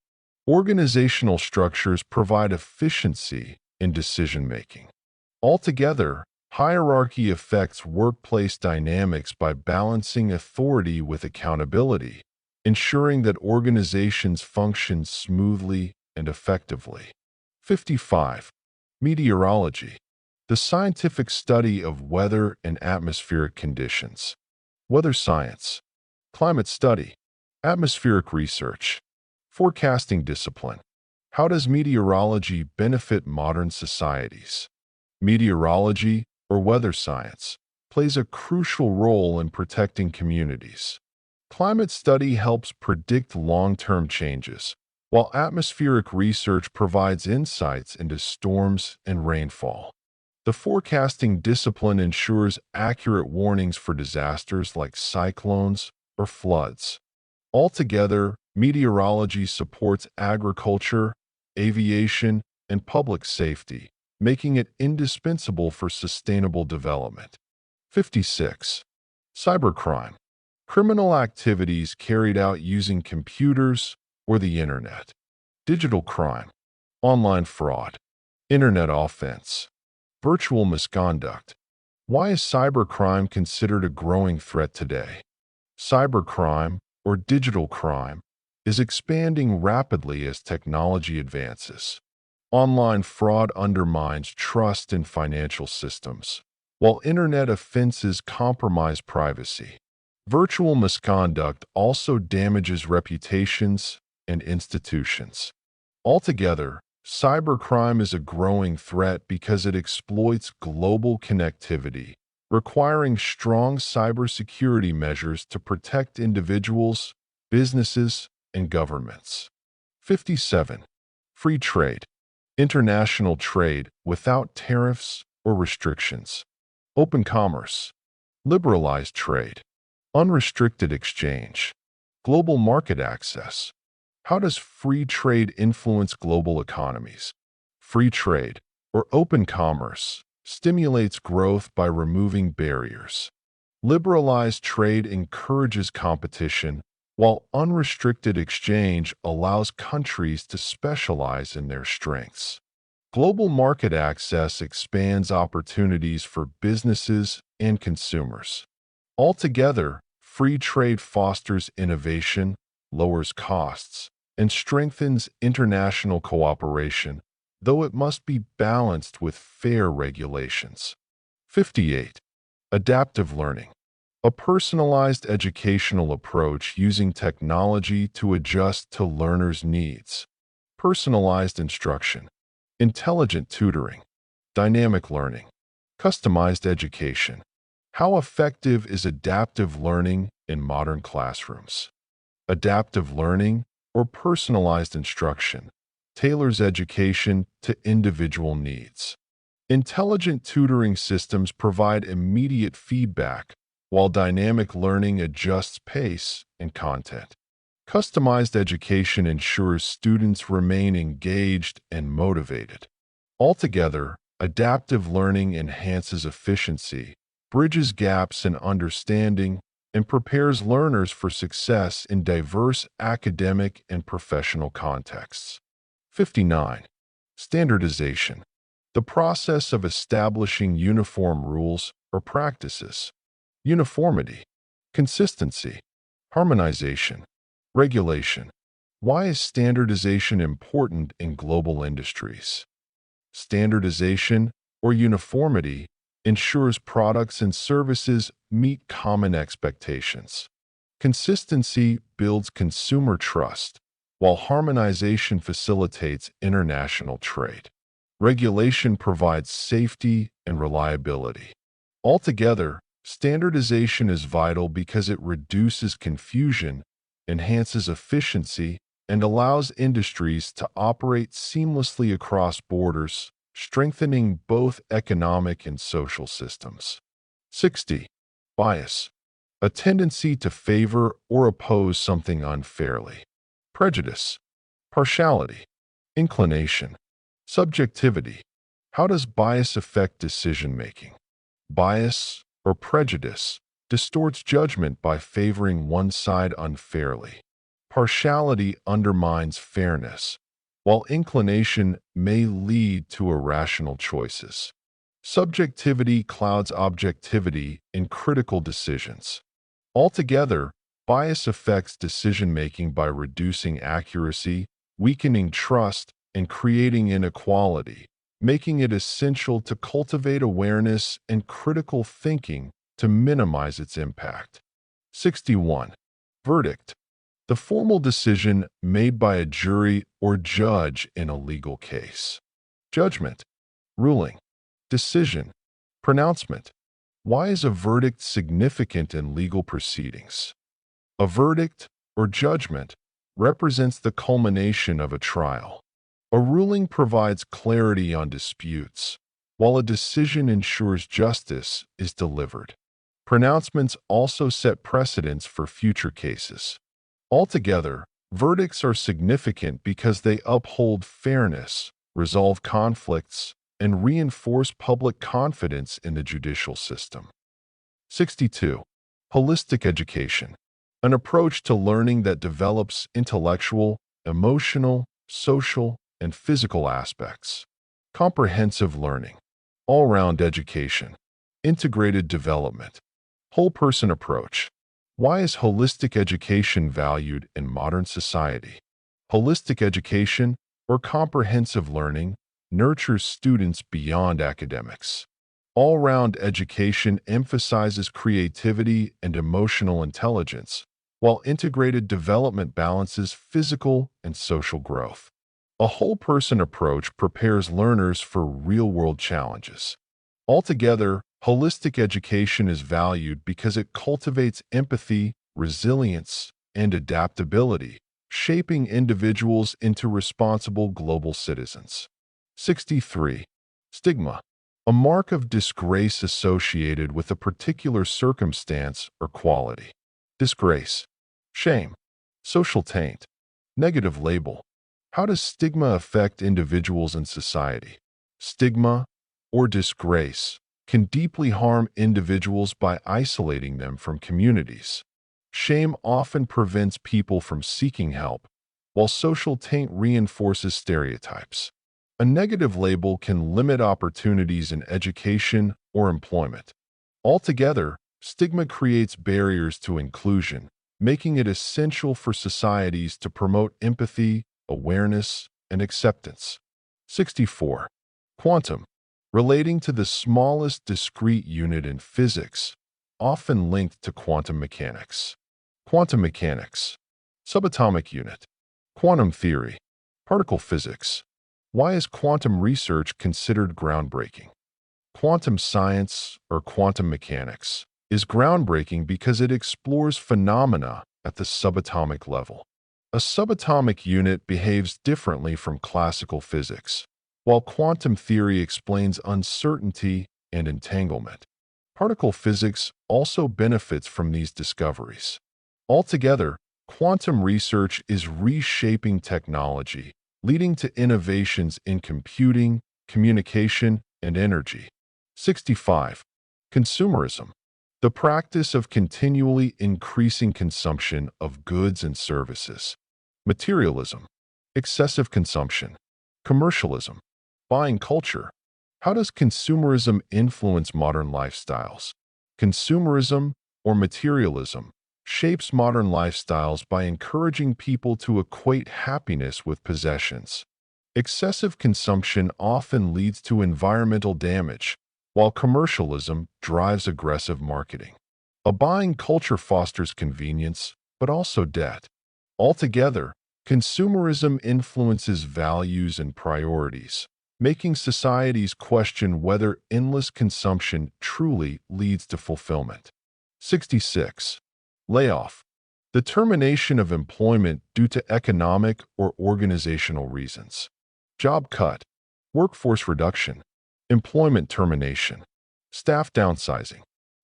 Organizational structures provide efficiency in decision-making. Altogether, hierarchy affects workplace dynamics by balancing authority with accountability, ensuring that organizations function smoothly and effectively. 55. Meteorology, the scientific study of weather and atmospheric conditions. Weather science, climate study, atmospheric research, forecasting discipline. How does meteorology benefit modern societies? Meteorology, or weather science, plays a crucial role in protecting communities. Climate study helps predict long-term changes, while atmospheric research provides insights into storms and rainfall. The forecasting discipline ensures accurate warnings for disasters like cyclones or floods. Altogether, meteorology supports agriculture, aviation, and public safety, making it indispensable for sustainable development. 56. Cybercrime, criminal activities carried out using computers or the internet. Digital crime, online fraud, internet offense, virtual misconduct. Why is cybercrime considered a growing threat today? Cybercrime, or digital crime, is expanding rapidly as technology advances. Online fraud undermines trust in financial systems, while internet offenses compromise privacy. Virtual misconduct also damages reputations and institutions. Altogether, cybercrime is a growing threat because it exploits global connectivity, requiring strong cybersecurity measures to protect individuals, businesses, and governments. 57. Free trade. International trade without tariffs or restrictions. Open commerce. Liberalized trade. Unrestricted exchange. Global market access. How does free trade influence global economies? Free trade, or open commerce, stimulates growth by removing barriers. Liberalized trade encourages competition, while unrestricted exchange allows countries to specialize in their strengths. Global market access expands opportunities for businesses and consumers. Altogether, free trade fosters innovation, lowers costs, and strengthens international cooperation, though it must be balanced with fair regulations. 58. Adaptive learning. A personalized educational approach using technology to adjust to learners' needs. Personalized instruction. Intelligent tutoring. Dynamic learning. Customized education. How effective is adaptive learning in modern classrooms? Adaptive learning, or personalized instruction, tailors education to individual needs. Intelligent tutoring systems provide immediate feedback, while dynamic learning adjusts pace and content. Customized education ensures students remain engaged and motivated. Altogether, adaptive learning enhances efficiency, bridges gaps in understanding, and prepares learners for success in diverse academic and professional contexts. 59. Standardization. The process of establishing uniform rules or practices. Uniformity. Consistency. Harmonization. Regulation. Why is standardization important in global industries? Standardization, or uniformity, ensures products and services meet common expectations. Consistency builds consumer trust, while harmonization facilitates international trade. Regulation provides safety and reliability. Altogether, standardization is vital because it reduces confusion, enhances efficiency, and allows industries to operate seamlessly across borders, strengthening both economic and social systems. 60. Bias. A tendency to favor or oppose something unfairly. Prejudice. Partiality. Inclination. Subjectivity. How does bias affect decision-making? Bias, or prejudice, distorts judgment by favoring one side unfairly. Partiality undermines fairness, while inclination may lead to irrational choices. Subjectivity clouds objectivity in critical decisions. Altogether, bias affects decision-making by reducing accuracy, weakening trust, and creating inequality, making it essential to cultivate awareness and critical thinking to minimize its impact. 61. Verdict. The formal decision made by a jury or judge in a legal case. Judgment. Ruling. Decision. Pronouncement. Why is a verdict significant in legal proceedings? A verdict, or judgment, represents the culmination of a trial. A ruling provides clarity on disputes, while a decision ensures justice is delivered. Pronouncements also set precedents for future cases. Altogether, verdicts are significant because they uphold fairness, resolve conflicts, and reinforce public confidence in the judicial system. 62. Holistic education. An approach to learning that develops intellectual, emotional, social, and physical aspects. Comprehensive learning. All-round education. Integrated development. Whole-person approach. Why is holistic education valued in modern society? Holistic education, or comprehensive learning, nurtures students beyond academics. All-round education emphasizes creativity and emotional intelligence, while integrated development balances physical and social growth. A whole-person approach prepares learners for real-world challenges. Altogether, holistic education is valued because it cultivates empathy, resilience, and adaptability, shaping individuals into responsible global citizens. 63. Stigma. A mark of disgrace associated with a particular circumstance or quality. Disgrace. Shame. Social taint. Negative label. How does stigma affect individuals and society? Stigma, or disgrace, can deeply harm individuals by isolating them from communities. Shame often prevents people from seeking help, while social taint reinforces stereotypes. A negative label can limit opportunities in education or employment. Altogether, stigma creates barriers to inclusion, making it essential for societies to promote empathy, awareness, and acceptance. 64. Quantum. Relating to the smallest discrete unit in physics, often linked to quantum mechanics. Quantum mechanics. Subatomic unit. Quantum theory. Particle physics. Why is quantum research considered groundbreaking? Quantum science, or quantum mechanics, is groundbreaking because it explores phenomena at the subatomic level. A subatomic unit behaves differently from classical physics, while quantum theory explains uncertainty and entanglement. Particle physics also benefits from these discoveries. Altogether, quantum research is reshaping technology, leading to innovations in computing, communication, and energy. 65. Consumerism. The practice of continually increasing consumption of goods and services. Materialism. Excessive consumption. Commercialism. Buying culture. How does consumerism influence modern lifestyles? Consumerism, or materialism, shapes modern lifestyles by encouraging people to equate happiness with possessions. Excessive consumption often leads to environmental damage, while commercialism drives aggressive marketing. A buying culture fosters convenience, but also debt. Altogether, consumerism influences values and priorities, making societies question whether endless consumption truly leads to fulfillment. 66. Layoff. The termination of employment due to economic or organizational reasons. Job cut. Workforce reduction. Employment termination. Staff downsizing.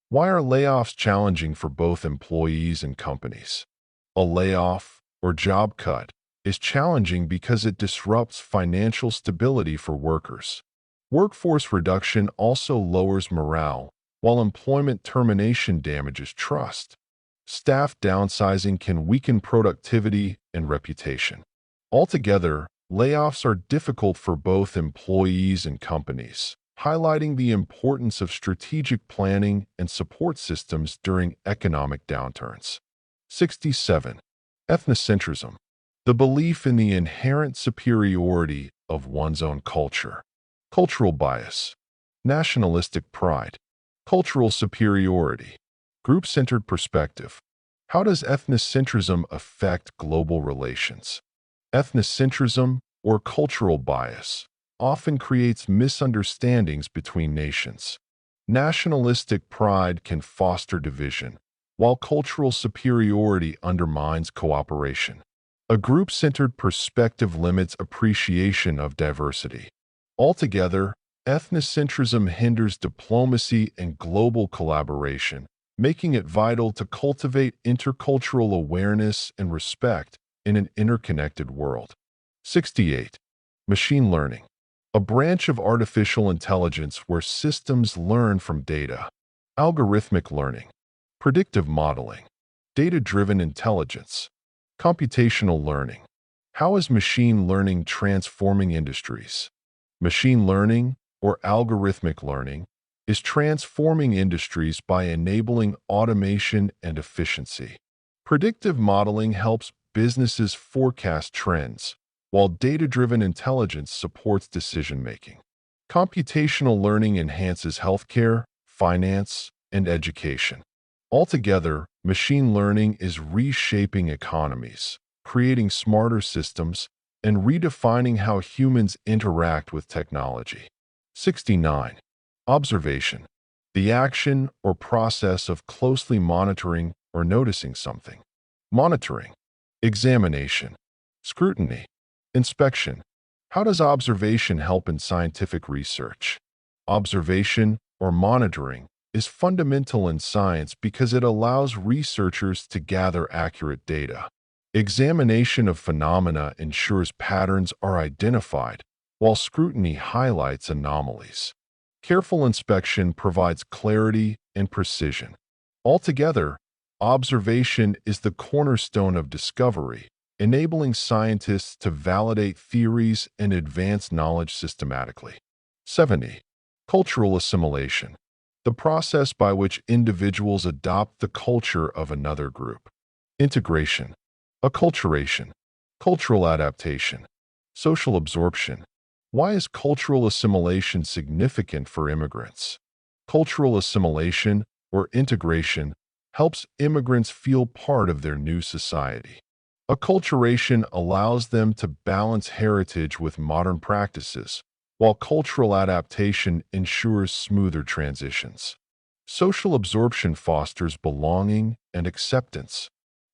Why are layoffs challenging for both employees and companies? A layoff, or job cut, is challenging because it disrupts financial stability for workers. Workforce reduction also lowers morale, while employment termination damages trust. Staff downsizing can weaken productivity and reputation. Altogether, layoffs are difficult for both employees and companies, highlighting the importance of strategic planning and support systems during economic downturns. 67. Ethnocentrism. The belief in the inherent superiority of one's own culture. Cultural bias. Nationalistic pride. Cultural superiority. Group-centered perspective. How does ethnocentrism affect global relations? Ethnocentrism, or cultural bias, often creates misunderstandings between nations. Nationalistic pride can foster division, while cultural superiority undermines cooperation. A group-centered perspective limits appreciation of diversity. Altogether, ethnocentrism hinders diplomacy and global collaboration, making it vital to cultivate intercultural awareness and respect in an interconnected world. 68. Machine learning. A branch of artificial intelligence where systems learn from data. Algorithmic learning. Predictive modeling. Data-driven intelligence. Computational learning. How is machine learning transforming industries? Machine learning, or algorithmic learning, is transforming industries by enabling automation and efficiency. Predictive modeling helps businesses forecast trends, while data-driven intelligence supports decision-making. Computational learning enhances healthcare, finance, and education. Altogether, machine learning is reshaping economies, creating smarter systems, and redefining how humans interact with technology. 69. Observation. The action or process of closely monitoring or noticing something. Monitoring. Examination. Scrutiny. Inspection. How does observation help in scientific research? Observation, or monitoring, is fundamental in science because it allows researchers to gather accurate data. Examination of phenomena ensures patterns are identified, while scrutiny highlights anomalies. Careful inspection provides clarity and precision. Altogether, observation is the cornerstone of discovery, enabling scientists to validate theories and advance knowledge systematically. 70. Cultural assimilation. The process by which individuals adopt the culture of another group. Integration. Acculturation. Cultural adaptation. Social absorption. Why is cultural assimilation significant for immigrants? Cultural assimilation, or integration, helps immigrants feel part of their new society. Acculturation allows them to balance heritage with modern practices, while cultural adaptation ensures smoother transitions. Social absorption fosters belonging and acceptance.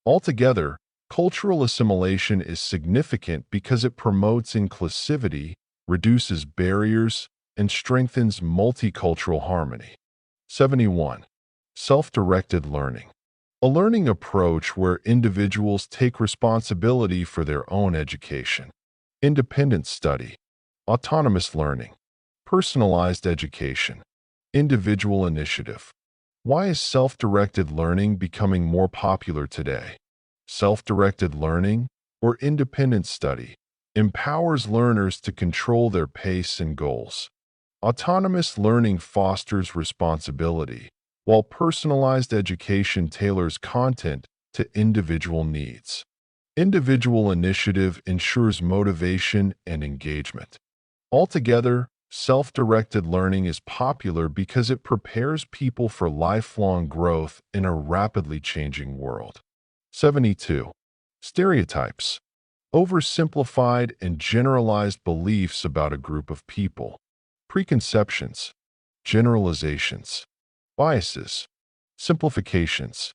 Altogether, cultural assimilation is significant because it promotes inclusivity, reduces barriers, and strengthens multicultural harmony. 71. Self-directed learning. A learning approach where individuals take responsibility for their own education. Independent study. Autonomous learning. Personalized education. Individual initiative. Why is self-directed learning becoming more popular today? Self-directed learning, or independent study, empowers learners to control their pace and goals. Autonomous learning fosters responsibility, while personalized education tailors content to individual needs. Individual initiative ensures motivation and engagement. Altogether, self-directed learning is popular because it prepares people for lifelong growth in a rapidly changing world. 72. Stereotypes. Oversimplified and generalized beliefs about a group of people. Preconceptions. Generalizations. Biases. Simplifications.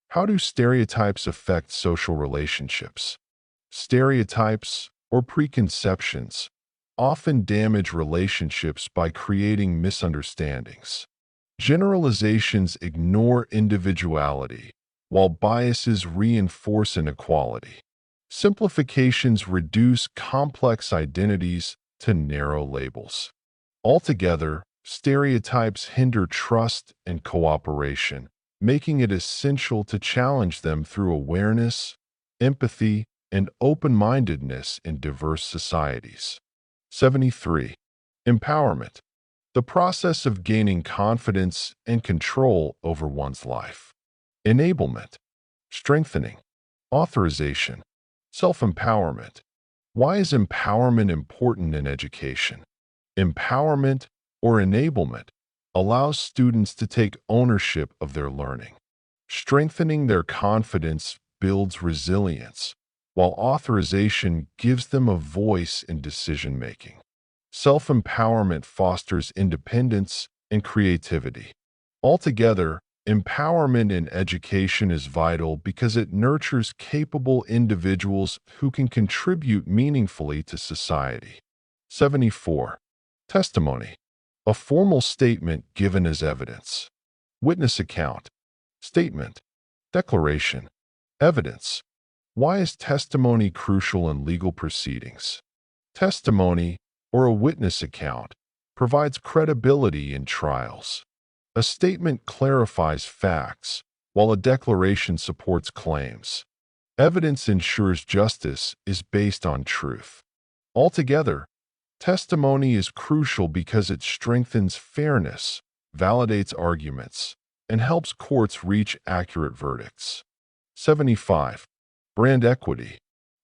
How do stereotypes affect social relationships? Stereotypes, or preconceptions, often damage relationships by creating misunderstandings. Generalizations ignore individuality, while biases reinforce inequality. Simplifications reduce complex identities to narrow labels. Altogether, stereotypes hinder trust and cooperation, making it essential to challenge them through awareness, empathy, and open-mindedness in diverse societies. 73. Empowerment. The process of gaining confidence and control over one's life. Enablement. Strengthening. Authorization. Self-empowerment. Why is empowerment important in education? Empowerment, or enablement, allows students to take ownership of their learning. Strengthening their confidence builds resilience, while authorization gives them a voice in decision-making. Self-empowerment fosters independence and creativity. Altogether, empowerment in education is vital because it nurtures capable individuals who can contribute meaningfully to society. 74. Testimony. A formal statement given as evidence. Witness account. Statement. Declaration. Evidence. Why is testimony crucial in legal proceedings? Testimony, or a witness account, provides credibility in trials. A statement clarifies facts, while a declaration supports claims. Evidence ensures justice is based on truth. Altogether, testimony is crucial because it strengthens fairness, validates arguments, and helps courts reach accurate verdicts. 75. Brand equity.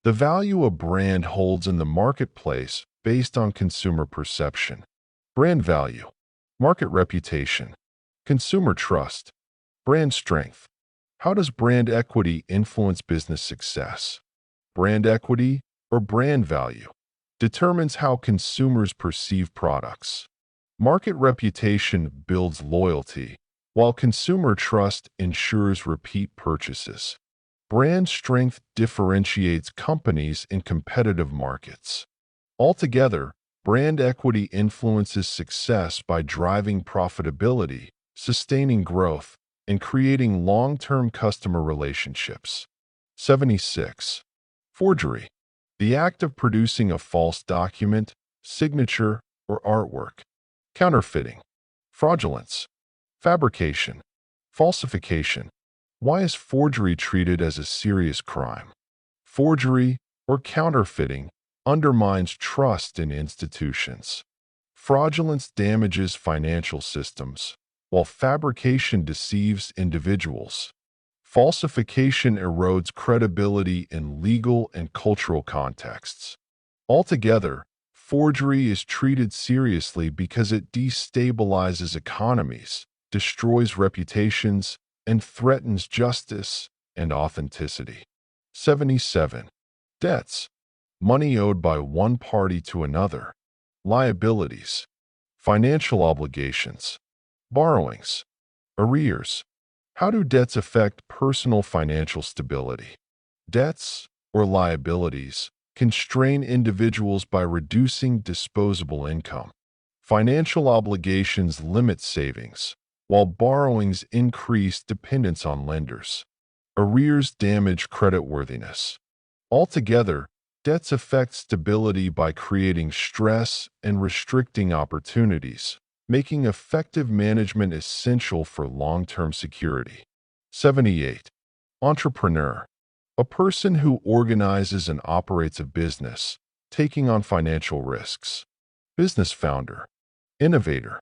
The value a brand holds in the marketplace based on consumer perception. Brand value. Market reputation. Consumer trust. Brand strength. How does brand equity influence business success? Brand equity, or brand value, determines how consumers perceive products. Market reputation builds loyalty, while consumer trust ensures repeat purchases. Brand strength differentiates companies in competitive markets. Altogether, brand equity influences success by driving profitability, sustaining growth, and creating long-term customer relationships. 76. Forgery. The act of producing a false document, signature, or artwork. Counterfeiting. Fraudulence. Fabrication. Falsification. Why is forgery treated as a serious crime? Forgery, or counterfeiting, undermines trust in institutions. Fraudulence damages financial systems, while fabrication deceives individuals. Falsification erodes credibility in legal and cultural contexts. Altogether, forgery is treated seriously because it destabilizes economies, destroys reputations, and threatens justice and authenticity. 77. Debts. Money owed by one party to another. Liabilities. Financial obligations. Borrowings. Arrears. How do debts affect personal financial stability? Debts, or liabilities, constrain individuals by reducing disposable income. Financial obligations limit savings, while borrowings increase dependence on lenders. Arrears damage creditworthiness. Altogether, debts affect stability by creating stress and restricting opportunities, making effective management essential for long-term security. 78. Entrepreneur. A person who organizes and operates a business, taking on financial risks. Business founder. Innovator.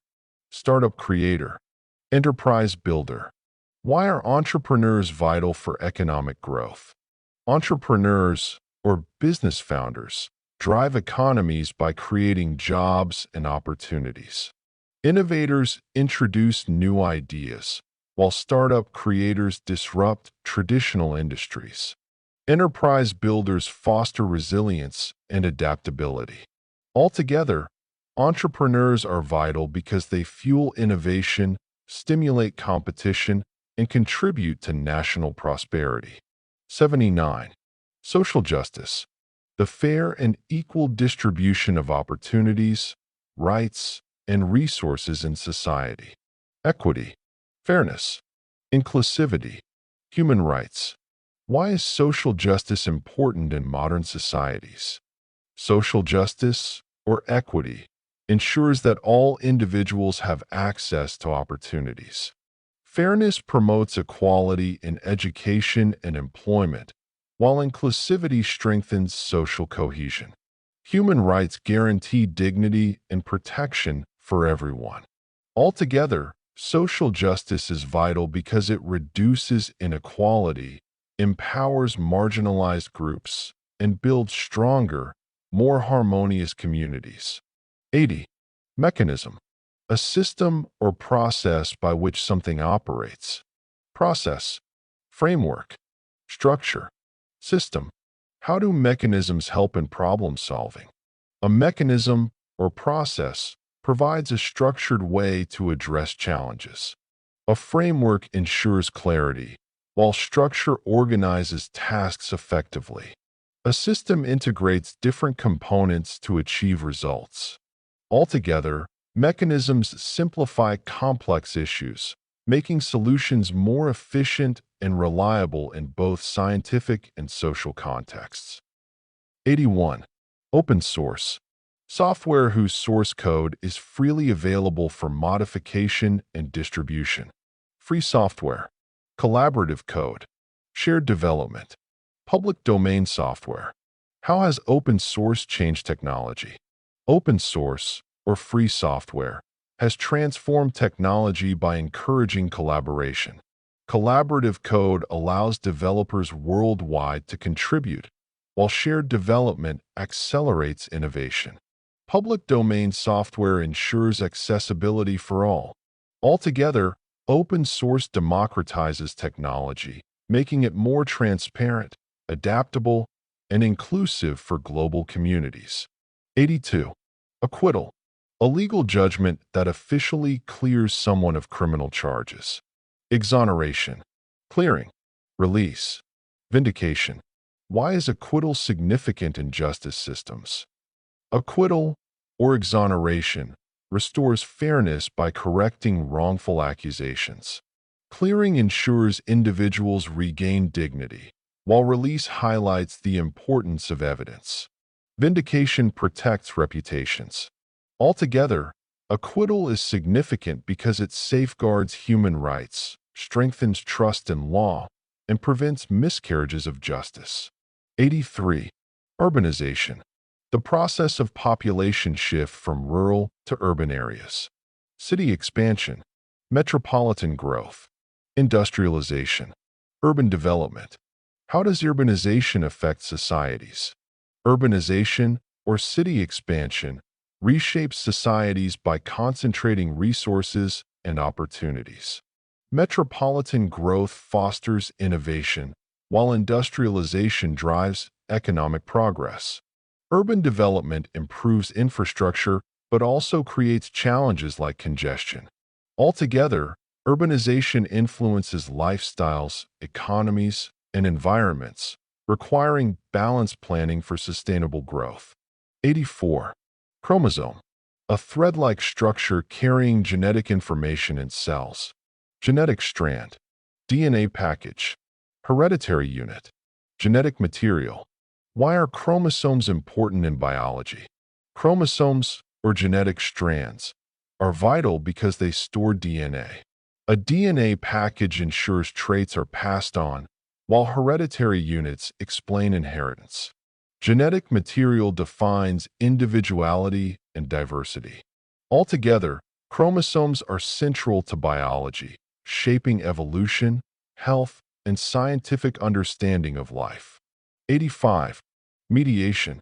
Startup creator. Enterprise builder. Why are entrepreneurs vital for economic growth? Entrepreneurs, or business founders, drive economies by creating jobs and opportunities. Innovators introduce new ideas, while startup creators disrupt traditional industries. Enterprise builders foster resilience and adaptability. Altogether, entrepreneurs are vital because they fuel innovation, stimulate competition, and contribute to national prosperity. 79. Social justice. The fair and equal distribution of opportunities, rights, and resources in society. Equity. Fairness. Inclusivity. Human rights. Why is social justice important in modern societies? Social justice, or equity, ensures that all individuals have access to opportunities. Fairness promotes equality in education and employment, while inclusivity strengthens social cohesion. Human rights guarantee dignity and protection for everyone. Altogether, social justice is vital because it reduces inequality, empowers marginalized groups, and builds stronger, more harmonious communities. 80. Mechanism. A system or process by which something operates. Process. Framework. Structure. System. How do mechanisms help in problem solving? A mechanism, or process, provides a structured way to address challenges. A framework ensures clarity, while structure organizes tasks effectively. A system integrates different components to achieve results. Altogether, mechanisms simplify complex issues, making solutions more efficient and reliable in both scientific and social contexts. 81. Open source. Software whose source code is freely available for modification and distribution. Free software. Collaborative code. Shared development. Public domain software. How has open source changed technology? Open source, or free software, has transformed technology by encouraging collaboration. Collaborative code allows developers worldwide to contribute, while shared development accelerates innovation. Public domain software ensures accessibility for all. Altogether, Open source democratizes technology, making it more transparent, adaptable, and inclusive for global communities. 82. Acquittal. A legal judgment that officially clears someone of criminal charges. Exoneration. Clearing. Release. Vindication. Why is acquittal significant in justice systems? Acquittal, or exoneration, restores fairness by correcting wrongful accusations. Clearing ensures individuals regain dignity, while release highlights the importance of evidence. Vindication protects reputations. Altogether, acquittal is significant because it safeguards human rights, strengthens trust in law, and prevents miscarriages of justice. 83. Urbanization. The process of population shift from rural to urban areas. City expansion. Metropolitan growth. Industrialization. Urban development. How does urbanization affect societies? Urbanization, or city expansion, reshapes societies by concentrating resources and opportunities. Metropolitan growth fosters innovation, while industrialization drives economic progress. Urban development improves infrastructure, but also creates challenges like congestion. Altogether, urbanization influences lifestyles, economies, and environments, requiring balanced planning for sustainable growth. 84. Chromosome. A thread-like structure carrying genetic information in cells. Genetic strand. DNA package. Hereditary unit. Genetic material. Why are chromosomes important in biology? Chromosomes, or genetic strands, are vital because they store DNA. A DNA package ensures traits are passed on, while hereditary units explain inheritance. Genetic material defines individuality and diversity. Altogether, chromosomes are central to biology, shaping evolution, health, and scientific understanding of life. 85. Mediation.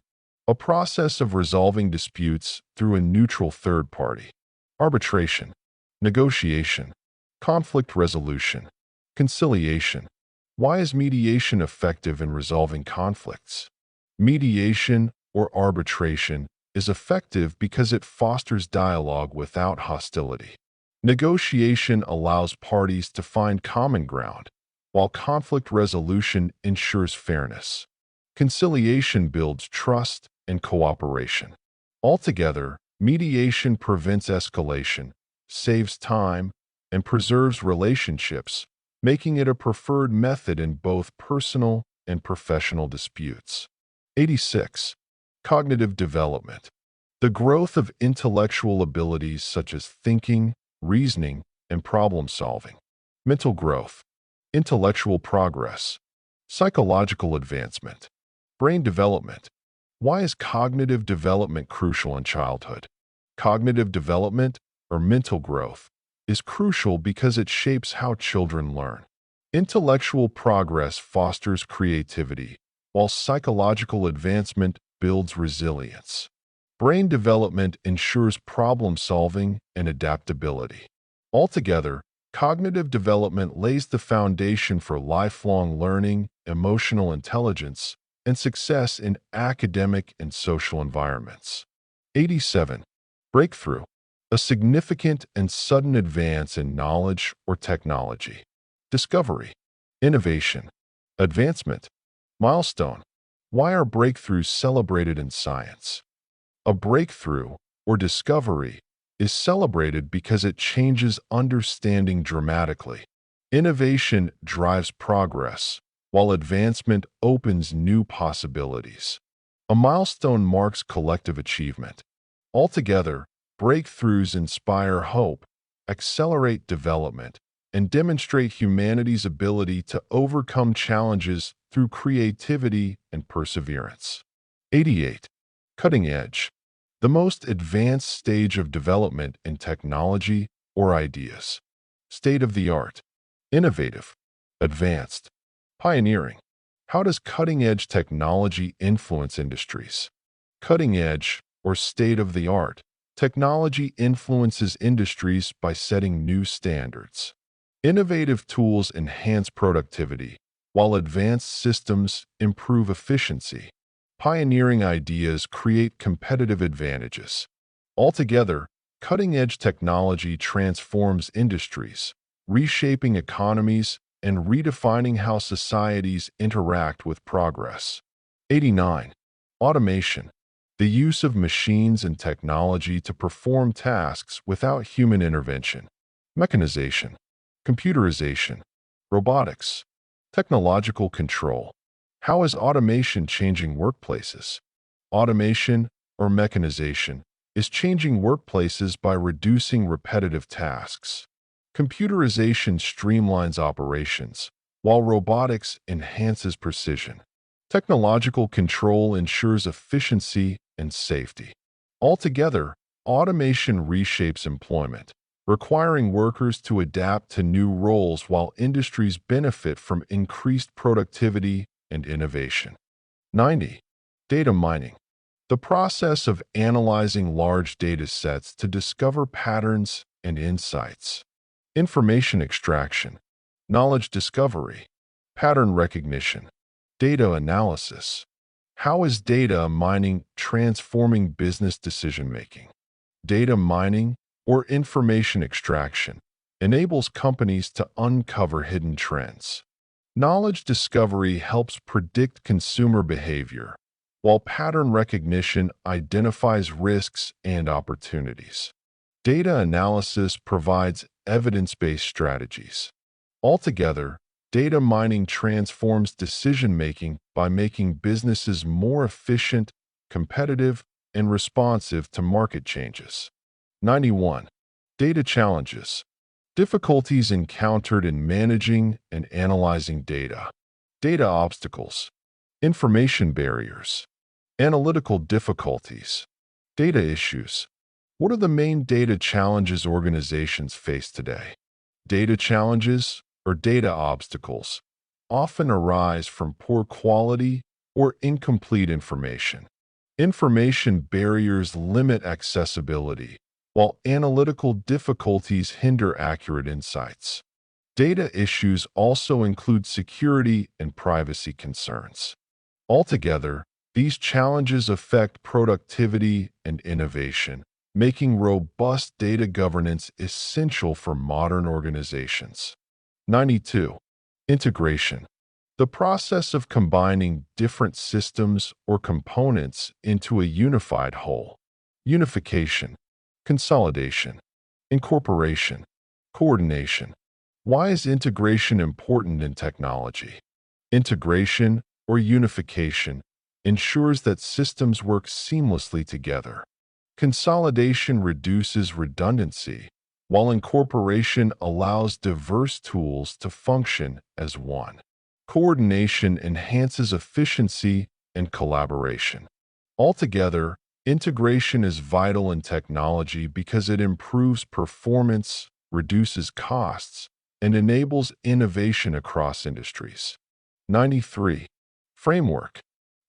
A process of resolving disputes through a neutral third party. Arbitration. Negotiation. Conflict resolution. Conciliation. Why is mediation effective in resolving conflicts? Mediation, or arbitration, is effective because it fosters dialogue without hostility. Negotiation allows parties to find common ground, while conflict resolution ensures fairness. Conciliation builds trust and cooperation. Altogether, mediation prevents escalation, saves time, and preserves relationships, making it a preferred method in both personal and professional disputes. 86. Cognitive development. The growth of intellectual abilities such as thinking, reasoning, and problem-solving. Mental growth. Intellectual progress. Psychological advancement. Brain development. Why is cognitive development crucial in childhood? Cognitive development, or mental growth, is crucial because it shapes how children learn. Intellectual progress fosters creativity, while psychological advancement builds resilience. Brain development ensures problem-solving and adaptability. Altogether, cognitive development lays the foundation for lifelong learning, emotional intelligence, and success in academic and social environments. 87. Breakthrough. A significant and sudden advance in knowledge or technology. Discovery. Innovation. Advancement. Milestone. Why are breakthroughs celebrated in science? A breakthrough, or discovery, is celebrated because it changes understanding dramatically. Innovation drives progress, while advancement opens new possibilities. A milestone marks collective achievement. Altogether, breakthroughs inspire hope, accelerate development, and demonstrate humanity's ability to overcome challenges through creativity and perseverance. 88. Cutting edge. The most advanced stage of development in technology or ideas. State of the art. Innovative. Advanced. Pioneering. How does cutting-edge technology influence industries? Cutting-edge, or state-of-the-art, technology influences industries by setting new standards. Innovative tools enhance productivity, while advanced systems improve efficiency. Pioneering ideas create competitive advantages. Altogether, cutting-edge technology transforms industries, reshaping economies and redefining how societies interact with progress. 89. Automation. The use of machines and technology to perform tasks without human intervention. Mechanization. Computerization. Robotics. Technological control. How is automation changing workplaces? Automation, or mechanization, is changing workplaces by reducing repetitive tasks. Computerization streamlines operations, while robotics enhances precision. Technological control ensures efficiency and safety. Altogether, automation reshapes employment, requiring workers to adapt to new roles while industries benefit from increased productivity and innovation. 90. Data mining. The process of analyzing large data sets to discover patterns and insights. Information extraction, knowledge discovery, pattern recognition, data analysis. How is data mining transforming business decision-making? Data mining, or information extraction, enables companies to uncover hidden trends. Knowledge discovery helps predict consumer behavior, while pattern recognition identifies risks and opportunities. Data analysis provides evidence-based strategies. Altogether, data mining transforms decision-making by making businesses more efficient, competitive, and responsive to market changes. 91. Data challenges. Difficulties encountered in managing and analyzing data. Data obstacles. Information barriers. Analytical difficulties. Data issues. What are the main data challenges organizations face today? Data challenges, or data obstacles, often arise from poor quality or incomplete information. Information barriers limit accessibility, while analytical difficulties hinder accurate insights. Data issues also include security and privacy concerns. Altogether, these challenges affect productivity and innovation, making robust data governance essential for modern organizations. 92. Integration. The process of combining different systems or components into a unified whole. Unification. Consolidation. Incorporation. Coordination. Why is integration important in technology? Integration, or unification, ensures that systems work seamlessly together. Consolidation reduces redundancy, while incorporation allows diverse tools to function as one. Coordination enhances efficiency and collaboration. Altogether, integration is vital in technology because it improves performance, reduces costs, and enables innovation across industries. 93. Framework.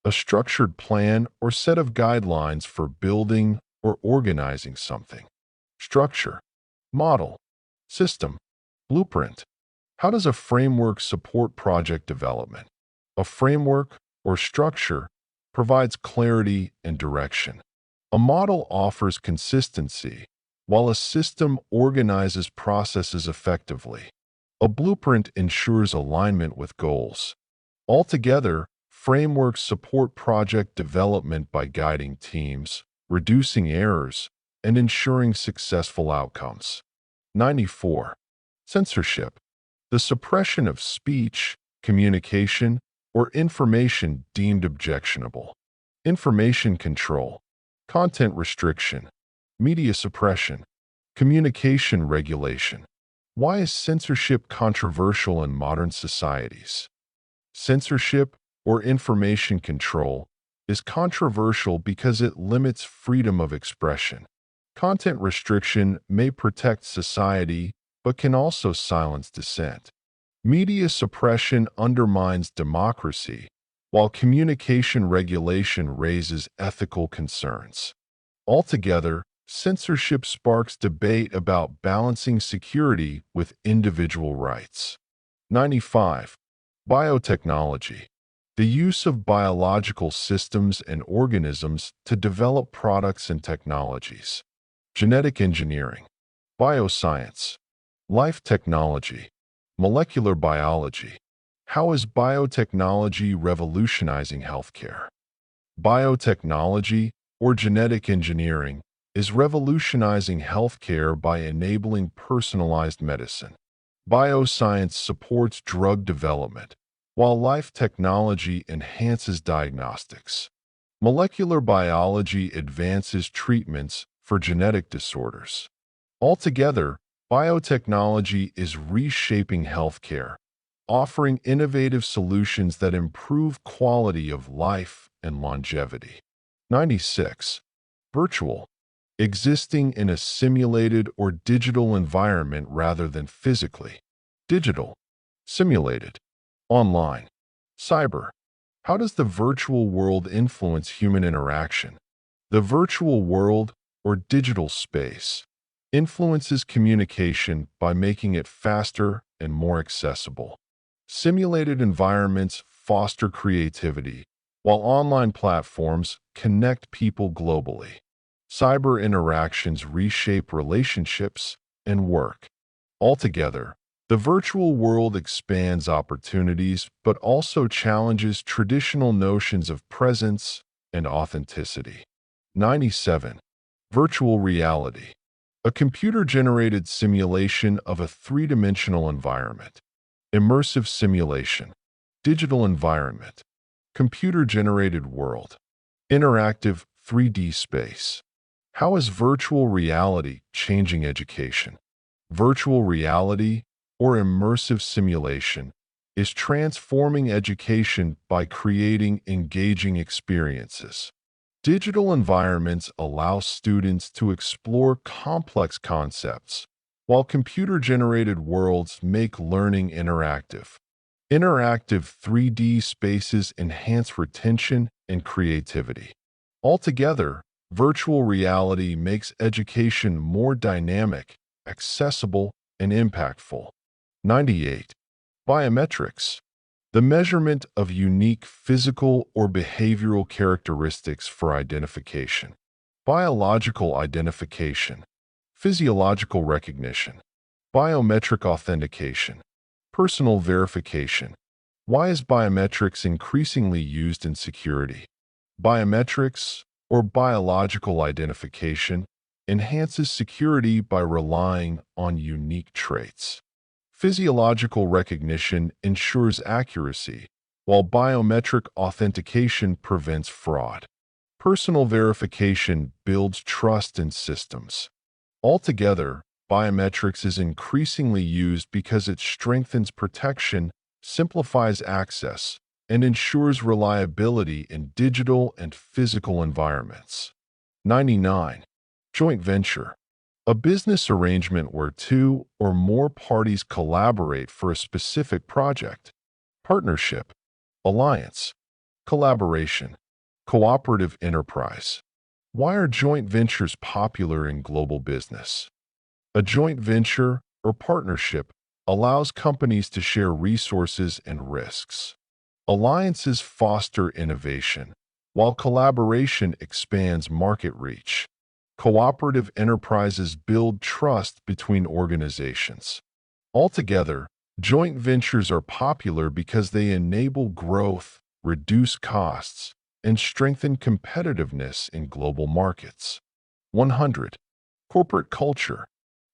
A structured plan or set of guidelines for building or organizing something. Structure. Model. System. Blueprint. How does a framework support project development? A framework, or structure, provides clarity and direction. A model offers consistency, while a system organizes processes effectively. A blueprint ensures alignment with goals. Altogether, frameworks support project development by guiding teams, reducing errors, and ensuring successful outcomes. 94. Censorship. The suppression of speech, communication, or information deemed objectionable. Information control. Content restriction. Media suppression. Communication regulation. Why is censorship controversial in modern societies? Censorship, or information control, is controversial because it limits freedom of expression. Content restriction may protect society, but can also silence dissent. Media suppression undermines democracy, while communication regulation raises ethical concerns. Altogether, Censorship sparks debate about balancing security with individual rights. 95. Biotechnology. The use of biological systems and organisms to develop products and technologies. Genetic engineering. Bioscience. Life technology. Molecular biology. How is biotechnology revolutionizing healthcare? Biotechnology, or genetic engineering, is revolutionizing healthcare by enabling personalized medicine. Bioscience supports drug development, while life technology enhances diagnostics. Molecular biology advances treatments for genetic disorders. Altogether, biotechnology is reshaping healthcare, offering innovative solutions that improve quality of life and longevity. 96. Virtual. Existing in a simulated or digital environment rather than physically. Digital. Simulated. Online. Cyber. How does the virtual world influence human interaction? The virtual world, or digital space, influences communication by making it faster and more accessible. Simulated environments foster creativity, while online platforms connect people globally. Cyber interactions reshape relationships and work. Altogether, the virtual world expands opportunities but also challenges traditional notions of presence and authenticity. 97. Virtual reality. A computer-generated simulation of a three-dimensional environment. Immersive simulation. Digital environment. Computer-generated world. Interactive 3D space. How is virtual reality changing education? Virtual reality, or immersive simulation, is transforming education by creating engaging experiences. Digital environments allow students to explore complex concepts, while computer-generated worlds make learning interactive. Interactive 3D spaces enhance retention and creativity. Altogether, virtual reality makes education more dynamic, accessible, and impactful. 98. Biometrics. The measurement of unique physical or behavioral characteristics for identification. Biological identification. Physiological recognition. Biometric authentication. Personal verification. Why is biometrics increasingly used in security? Biometrics, or biological identification, enhances security by relying on unique traits. Physiological recognition ensures accuracy, while biometric authentication prevents fraud. Personal verification builds trust in systems. Altogether, biometrics is increasingly used because it strengthens protection, simplifies access, and ensures reliability in digital and physical environments. 99. Joint venture. A business arrangement where two or more parties collaborate for a specific project. Partnership. Alliance. Collaboration. Cooperative enterprise. Why are joint ventures popular in global business? A joint venture, or partnership, allows companies to share resources and risks. Alliances foster innovation, while collaboration expands market reach. Cooperative enterprises build trust between organizations. Altogether, joint ventures are popular because they enable growth, reduce costs, and strengthen competitiveness in global markets. 100. Corporate culture.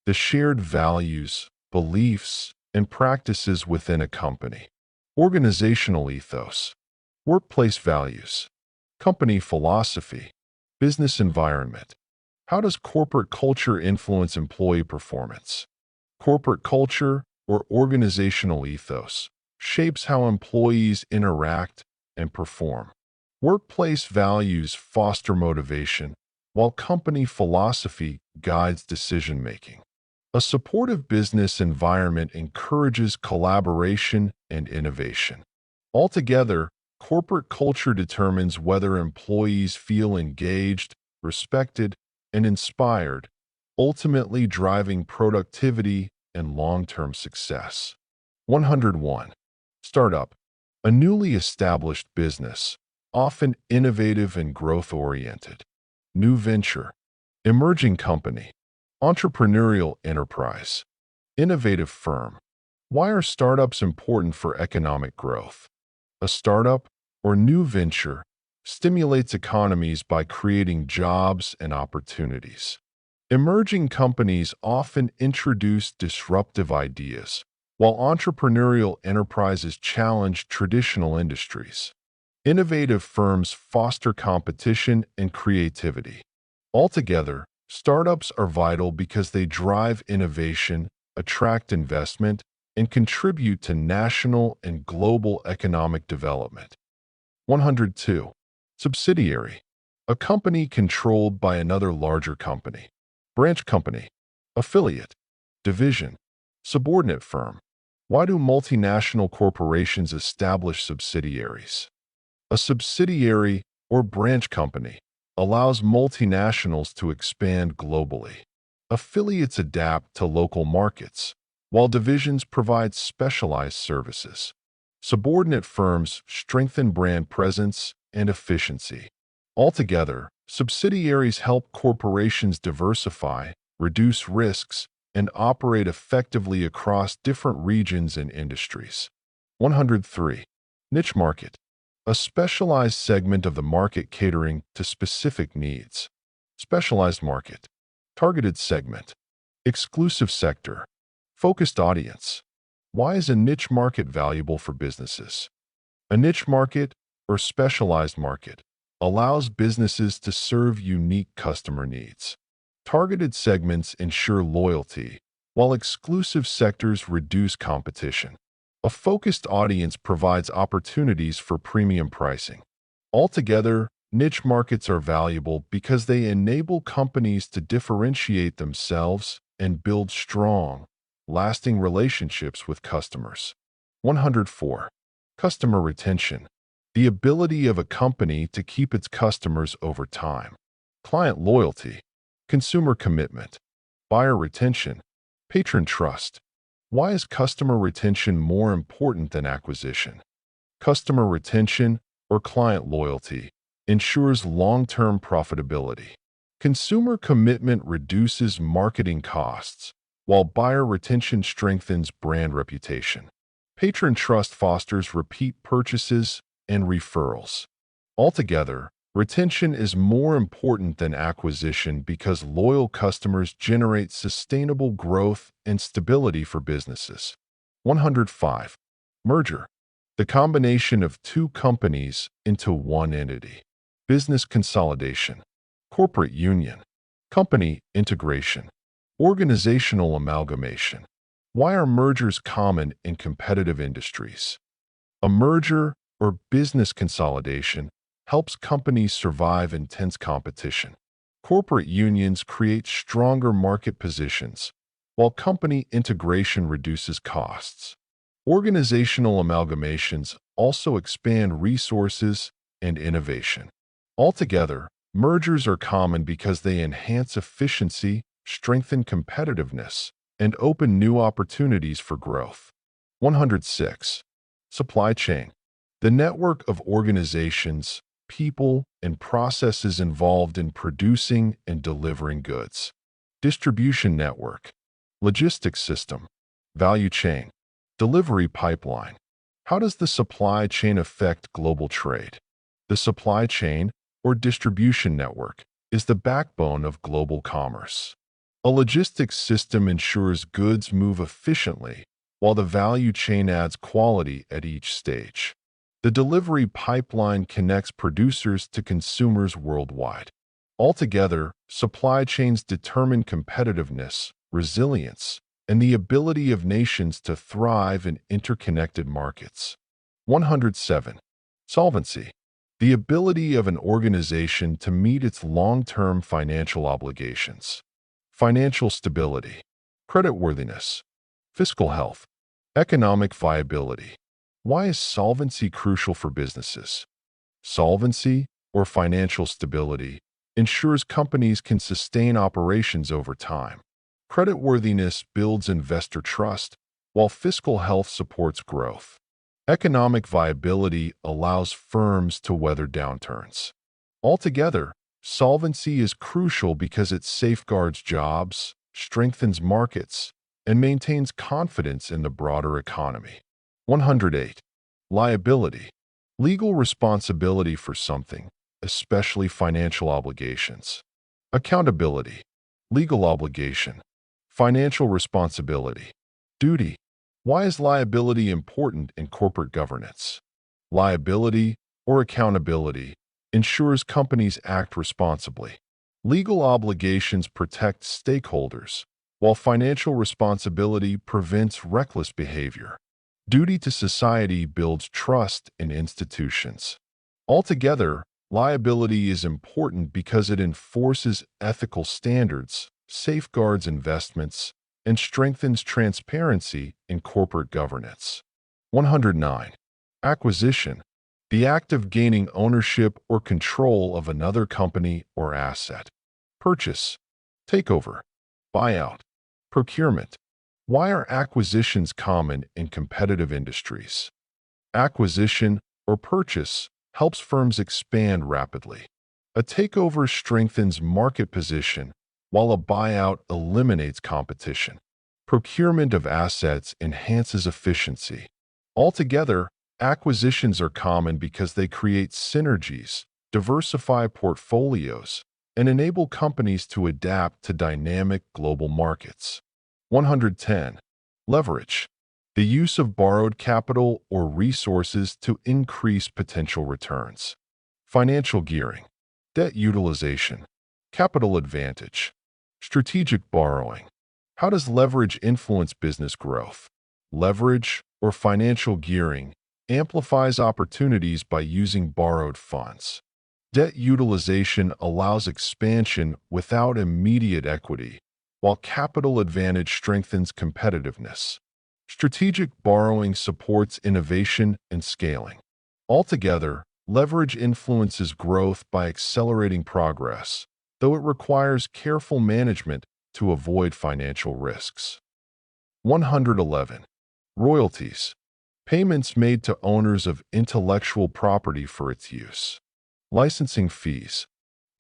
The shared values, beliefs, and practices within a company. Organizational ethos. Workplace values. Company philosophy. Business environment. How does corporate culture influence employee performance? Corporate culture, or organizational ethos, shapes how employees interact and perform. Workplace values foster motivation, while company philosophy guides decision-making. A supportive business environment encourages collaboration and innovation. Altogether, corporate culture determines whether employees feel engaged, respected, and inspired, ultimately driving productivity and long-term success. 101. Startup. A newly established business, often innovative and growth-oriented. New venture. Emerging company. Entrepreneurial enterprise. Innovative firm. Why are startups important for economic growth? A startup, or new venture, stimulates economies by creating jobs and opportunities. Emerging companies often introduce disruptive ideas, while entrepreneurial enterprises challenge traditional industries. Innovative firms foster competition and creativity. Altogether, startups are vital because they drive innovation, attract investment, and contribute to national and global economic development. 102. Subsidiary. A company controlled by another larger company. Branch company. Affiliate. Division. Subordinate firm. Why do multinational corporations establish subsidiaries? A subsidiary, or branch company, allows multinationals to expand globally. Affiliates adapt to local markets, while divisions provide specialized services. Subordinate firms strengthen brand presence and efficiency. Altogether, subsidiaries help corporations diversify, reduce risks, and operate effectively across different regions and industries. 103. Niche market. A specialized segment of the market catering to specific needs. Specialized market. Targeted segment. Exclusive sector. Focused audience. Why is a niche market valuable for businesses? A niche market, or specialized market, allows businesses to serve unique customer needs. Targeted segments ensure loyalty, while exclusive sectors reduce competition. A focused audience provides opportunities for premium pricing. Altogether, niche markets are valuable because they enable companies to differentiate themselves and build strong, lasting relationships with customers. 104. Customer retention. The ability of a company to keep its customers over time. Client loyalty. Consumer commitment. Buyer retention. Patron trust. Why is customer retention more important than acquisition? Customer retention, or client loyalty, ensures long-term profitability. Consumer commitment reduces marketing costs, while buyer retention strengthens brand reputation. Patron trust fosters repeat purchases and referrals. Altogether, retention is more important than acquisition because loyal customers generate sustainable growth and stability for businesses. 105. Merger. The combination of two companies into one entity. Business consolidation. Corporate union. Company integration. Organizational amalgamation. Why are mergers common in competitive industries? A merger, or business consolidation, helps companies survive intense competition. Corporate unions create stronger market positions, while company integration reduces costs. Organizational amalgamations also expand resources and innovation. Altogether, mergers are common because they enhance efficiency, strengthen competitiveness, and open new opportunities for growth. 106. Supply chain. The network of organizations, people, and processes involved in producing and delivering goods. Distribution network. Logistics system. Value chain. Delivery pipeline. How does the supply chain affect global trade? The supply chain, or distribution network, is the backbone of global commerce. A logistics system ensures goods move efficiently, while the value chain adds quality at each stage. The delivery pipeline connects producers to consumers worldwide. Altogether, supply chains determine competitiveness, resilience, and the ability of nations to thrive in interconnected markets. 107. Solvency. The ability of an organization to meet its long-term financial obligations. Financial stability. Creditworthiness. Fiscal health. Economic viability. Why is solvency crucial for businesses? Solvency, or financial stability, ensures companies can sustain operations over time. Creditworthiness builds investor trust, while fiscal health supports growth. Economic viability allows firms to weather downturns. Altogether, solvency is crucial because it safeguards jobs, strengthens markets, and maintains confidence in the broader economy. 108. Liability. Legal responsibility for something, especially financial obligations. Accountability. Legal obligation. Financial responsibility. Duty. Why is liability important in corporate governance? Liability, or accountability, ensures companies act responsibly. Legal obligations protect stakeholders, while financial responsibility prevents reckless behavior. Duty to society builds trust in institutions. Altogether, liability is important because it enforces ethical standards, safeguards investments, and strengthens transparency in corporate governance. 109. Acquisition. The act of gaining ownership or control of another company or asset. Purchase. Takeover. Buyout. Procurement. Why are acquisitions common in competitive industries? Acquisition or purchase helps firms expand rapidly. A takeover strengthens market position, while a buyout eliminates competition. Procurement of assets enhances efficiency. Altogether, acquisitions are common because they create synergies, diversify portfolios, and enable companies to adapt to dynamic global markets. 110. Leverage. The use of borrowed capital or resources to increase potential returns. Financial gearing. Debt utilization. Capital advantage. Strategic borrowing. How does leverage influence business growth? Leverage, or financial gearing, amplifies opportunities by using borrowed funds. Debt utilization allows expansion without immediate equity, while capital advantage strengthens competitiveness. Strategic borrowing supports innovation and scaling. Altogether, leverage influences growth by accelerating progress, though it requires careful management to avoid financial risks. 111. Royalties. Payments made to owners of intellectual property for its use. Licensing fees.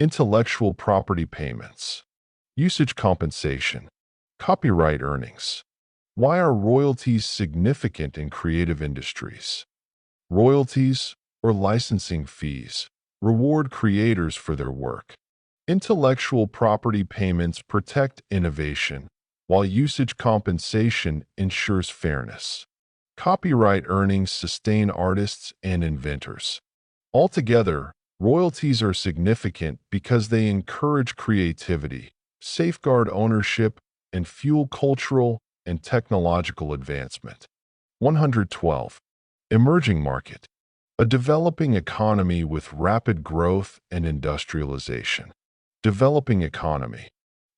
Intellectual property payments. Usage compensation. Copyright earnings. Why are royalties significant in creative industries? Royalties, or licensing fees, reward creators for their work. Intellectual property payments protect innovation, while usage compensation ensures fairness. Copyright earnings sustain artists and inventors. Altogether, royalties are significant because they encourage creativity, safeguard ownership, and fuel cultural and technological advancement. 112. Emerging market. A developing economy with rapid growth and industrialization. Developing economy.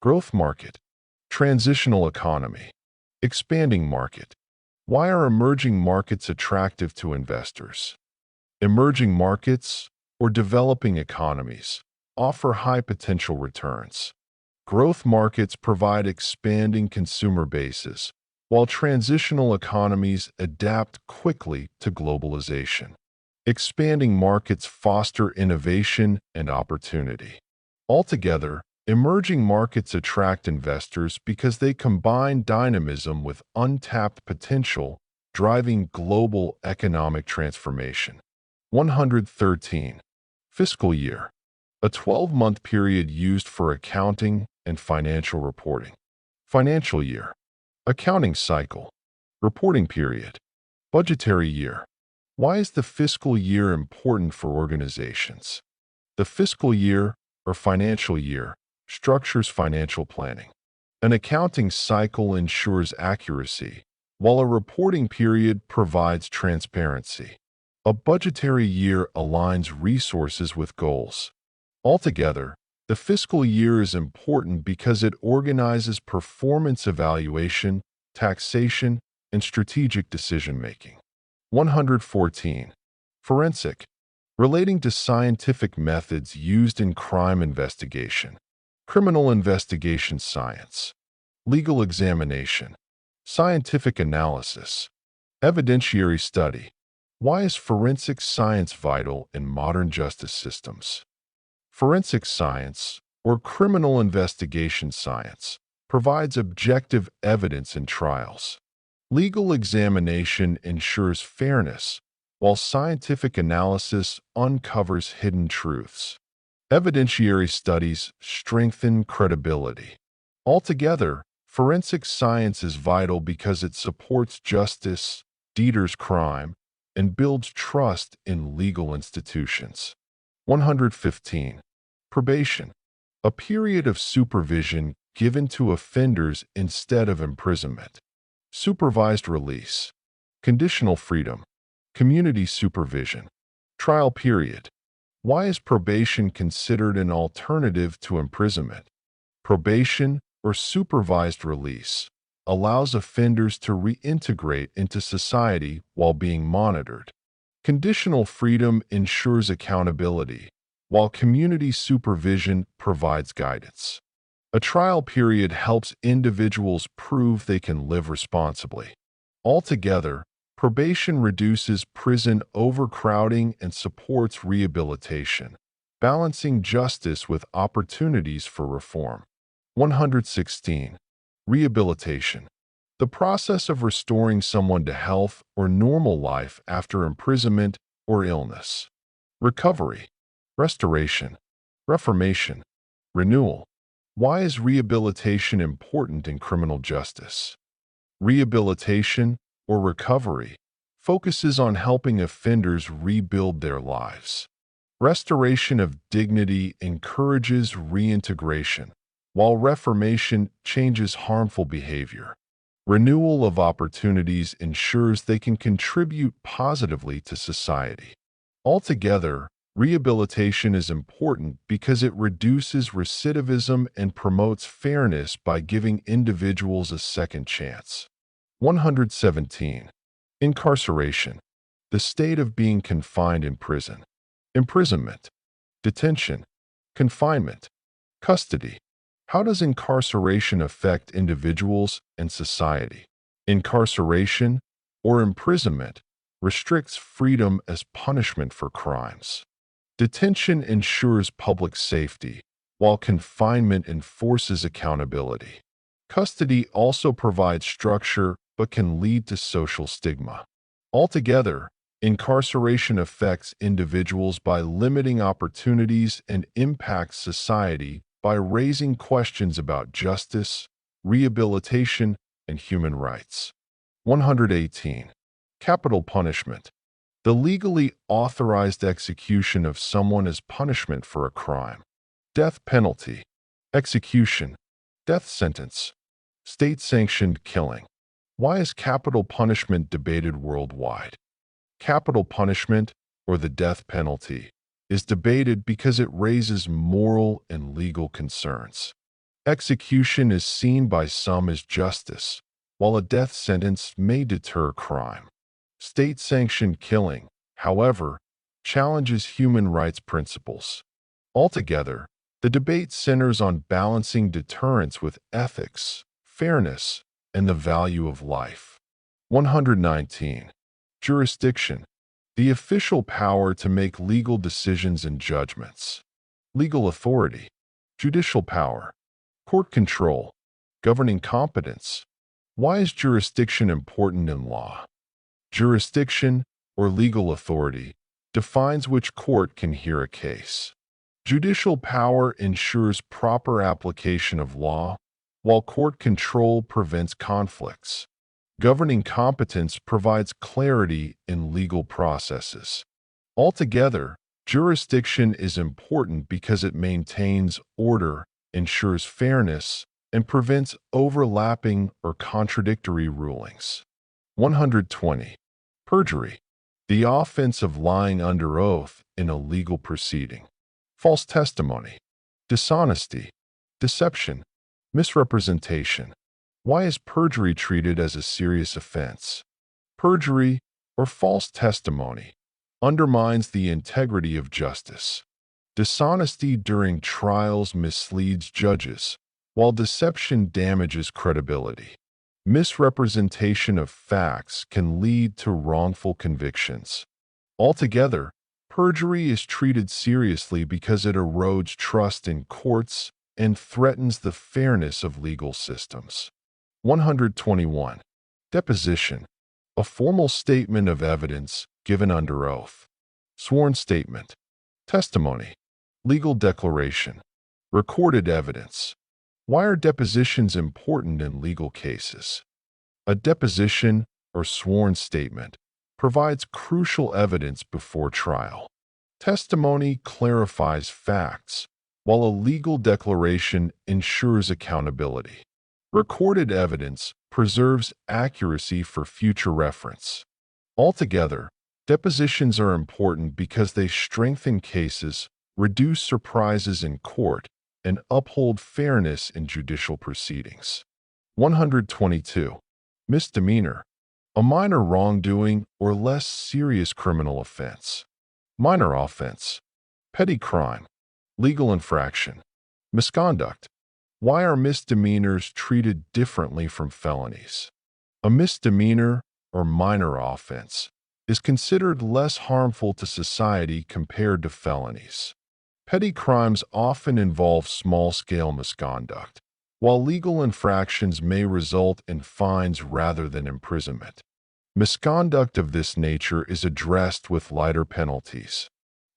Growth market. Transitional economy. Expanding market. Why are emerging markets attractive to investors? Emerging markets, or developing economies, offer high potential returns. Growth markets provide expanding consumer bases, while transitional economies adapt quickly to globalization. Expanding markets foster innovation and opportunity. Altogether, emerging markets attract investors because they combine dynamism with untapped potential, driving global economic transformation. 113. Fiscal year. A 12-month period used for accounting and financial reporting. Financial year. Accounting cycle. Reporting period. Budgetary year. Why is the fiscal year important for organizations? The fiscal year, or financial year, structures financial planning. An accounting cycle ensures accuracy, while a reporting period provides transparency. A budgetary year aligns resources with goals. Altogether, the fiscal year is important because it organizes performance evaluation, taxation, and strategic decision-making. 114. Forensic. Relating to scientific methods used in crime investigation, criminal investigation science, legal examination, scientific analysis, evidentiary study. Why is forensic science vital in modern justice systems? Forensic science, or criminal investigation science, provides objective evidence in trials. Legal examination ensures fairness, while scientific analysis uncovers hidden truths. Evidentiary studies strengthen credibility. Altogether, forensic science is vital because it supports justice, deters crime, and builds trust in legal institutions. 115. Probation, a period of supervision given to offenders instead of imprisonment. Supervised release, conditional freedom, community supervision, trial period. Why is probation considered an alternative to imprisonment? Probation, or supervised release, allows offenders to reintegrate into society while being monitored. Conditional freedom ensures accountability, while community supervision provides guidance. A trial period helps individuals prove they can live responsibly. Altogether, probation reduces prison overcrowding and supports rehabilitation, balancing justice with opportunities for reform. 116. Rehabilitation, the process of restoring someone to health or normal life after imprisonment or illness. Recovery, restoration, reformation, renewal. Why is rehabilitation important in criminal justice? Rehabilitation, or recovery, focuses on helping offenders rebuild their lives. Restoration of dignity encourages reintegration, while reformation changes harmful behavior. Renewal of opportunities ensures they can contribute positively to society. Altogether, rehabilitation is important because it reduces recidivism and promotes fairness by giving individuals a second chance. 117. Incarceration, the state of being confined in prison. Imprisonment, detention, confinement, custody. How does incarceration affect individuals and society? Incarceration, or imprisonment, restricts freedom as punishment for crimes. Detention ensures public safety, while confinement enforces accountability. Custody also provides structure but can lead to social stigma. Altogether, incarceration affects individuals by limiting opportunities and impacts society by raising questions about justice, rehabilitation, and human rights. 118. Capital punishment, the legally authorized execution of someone as punishment for a crime. Death penalty, execution, death sentence, state-sanctioned killing. Why is capital punishment debated worldwide? Capital punishment, or the death penalty, is debated because it raises moral and legal concerns. Execution is seen by some as justice, while a death sentence may deter crime. State-sanctioned killing, however, challenges human rights principles. Altogether, the debate centers on balancing deterrence with ethics, fairness, and the value of life. 119. Jurisdiction, the official power to make legal decisions and judgments. Legal authority, judicial power, court control, governing competence. Why is jurisdiction important in law? Jurisdiction, or legal authority, defines which court can hear a case. Judicial power ensures proper application of law, while court control prevents conflicts. Governing competence provides clarity in legal processes. Altogether, jurisdiction is important because it maintains order, ensures fairness, and prevents overlapping or contradictory rulings. 120. Perjury, the offense of lying under oath in a legal proceeding. False testimony, dishonesty, deception, misrepresentation. Why is perjury treated as a serious offense? Perjury, or false testimony, undermines the integrity of justice. Dishonesty during trials misleads judges, while deception damages credibility. Misrepresentation of facts can lead to wrongful convictions. Altogether, perjury is treated seriously because it erodes trust in courts and threatens the fairness of legal systems. 121. Deposition. A formal statement of evidence given under oath. Sworn statement. Testimony. Legal declaration. Recorded evidence. Why are depositions important in legal cases? A deposition, or sworn statement, provides crucial evidence before trial. Testimony clarifies facts, while a legal declaration ensures accountability. Recorded evidence preserves accuracy for future reference. Altogether, depositions are important because they strengthen cases, reduce surprises in court, and uphold fairness in judicial proceedings. 122. Misdemeanor. A minor wrongdoing or less serious criminal offense. Minor offense. Petty crime. Legal infraction. Misconduct. Why are misdemeanors treated differently from felonies? A misdemeanor, or minor offense, is considered less harmful to society compared to felonies. Petty crimes often involve small-scale misconduct, while legal infractions may result in fines rather than imprisonment. Misconduct of this nature is addressed with lighter penalties.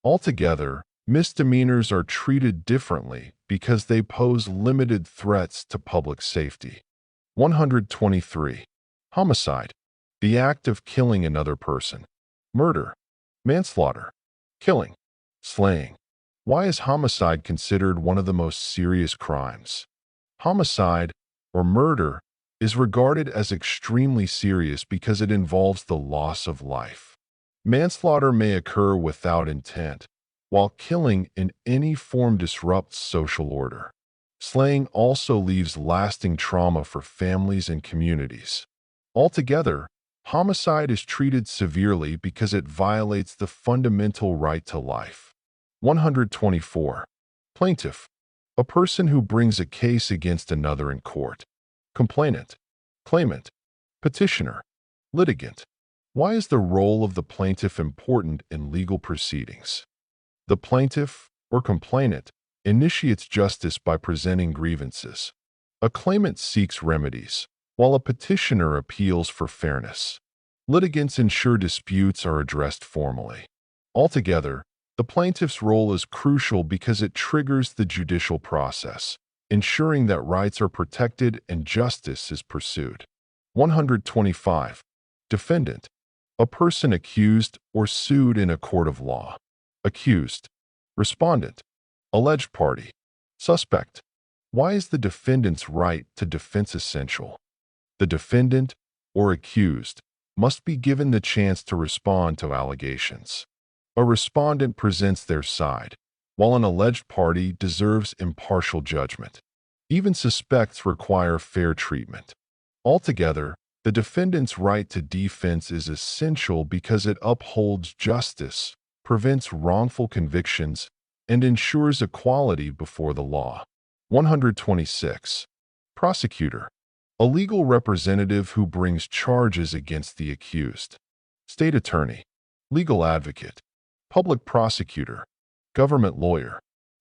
Altogether, misdemeanors are treated differently because they pose limited threats to public safety. 123. Homicide. The act of killing another person. Murder. Manslaughter. Killing. Slaying. Why is homicide considered one of the most serious crimes? Homicide, or murder, is regarded as extremely serious because it involves the loss of life. Manslaughter may occur without intent, while killing in any form disrupts social order. Slaying also leaves lasting trauma for families and communities. Altogether, homicide is treated severely because it violates the fundamental right to life. 124. Plaintiff. A person who brings a case against another in court. Complainant. Claimant. Petitioner. Litigant. Why is the role of the plaintiff important in legal proceedings? The plaintiff, or complainant, initiates justice by presenting grievances. A claimant seeks remedies, while a petitioner appeals for fairness. Litigants ensure disputes are addressed formally. Altogether, the plaintiff's role is crucial because it triggers the judicial process, ensuring that rights are protected and justice is pursued. 125. Defendant. A person accused or sued in a court of law. Accused. Respondent. Alleged party. Suspect. Why is the defendant's right to defense essential? The defendant, or accused, must be given the chance to respond to allegations. A respondent presents their side, while an alleged party deserves impartial judgment. Even suspects require fair treatment. Altogether, the defendant's right to defense is essential because it upholds justice, prevents wrongful convictions, and ensures equality before the law. 126. Prosecutor. A legal representative who brings charges against the accused. State attorney. Legal advocate. Public prosecutor. Government lawyer.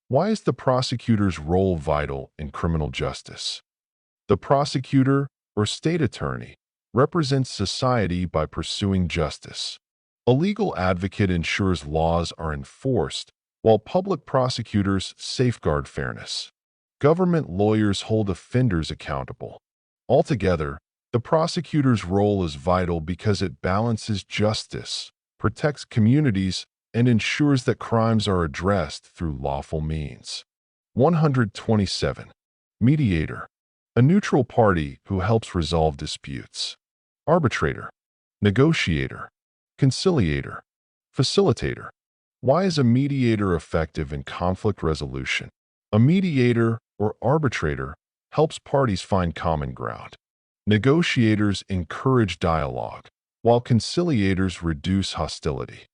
Why is the prosecutor's role vital in criminal justice? The prosecutor, or state attorney, represents society by pursuing justice. A legal advocate ensures laws are enforced, while public prosecutors safeguard fairness. Government lawyers hold offenders accountable. Altogether, the prosecutor's role is vital because it balances justice, protects communities, and ensures that crimes are addressed through lawful means. 127. Mediator. A neutral party who helps resolve disputes. Arbitrator. Negotiator. Conciliator. Facilitator. Why is a mediator effective in conflict resolution? A mediator, or arbitrator, helps parties find common ground. Negotiators encourage dialogue, while conciliators reduce hostility.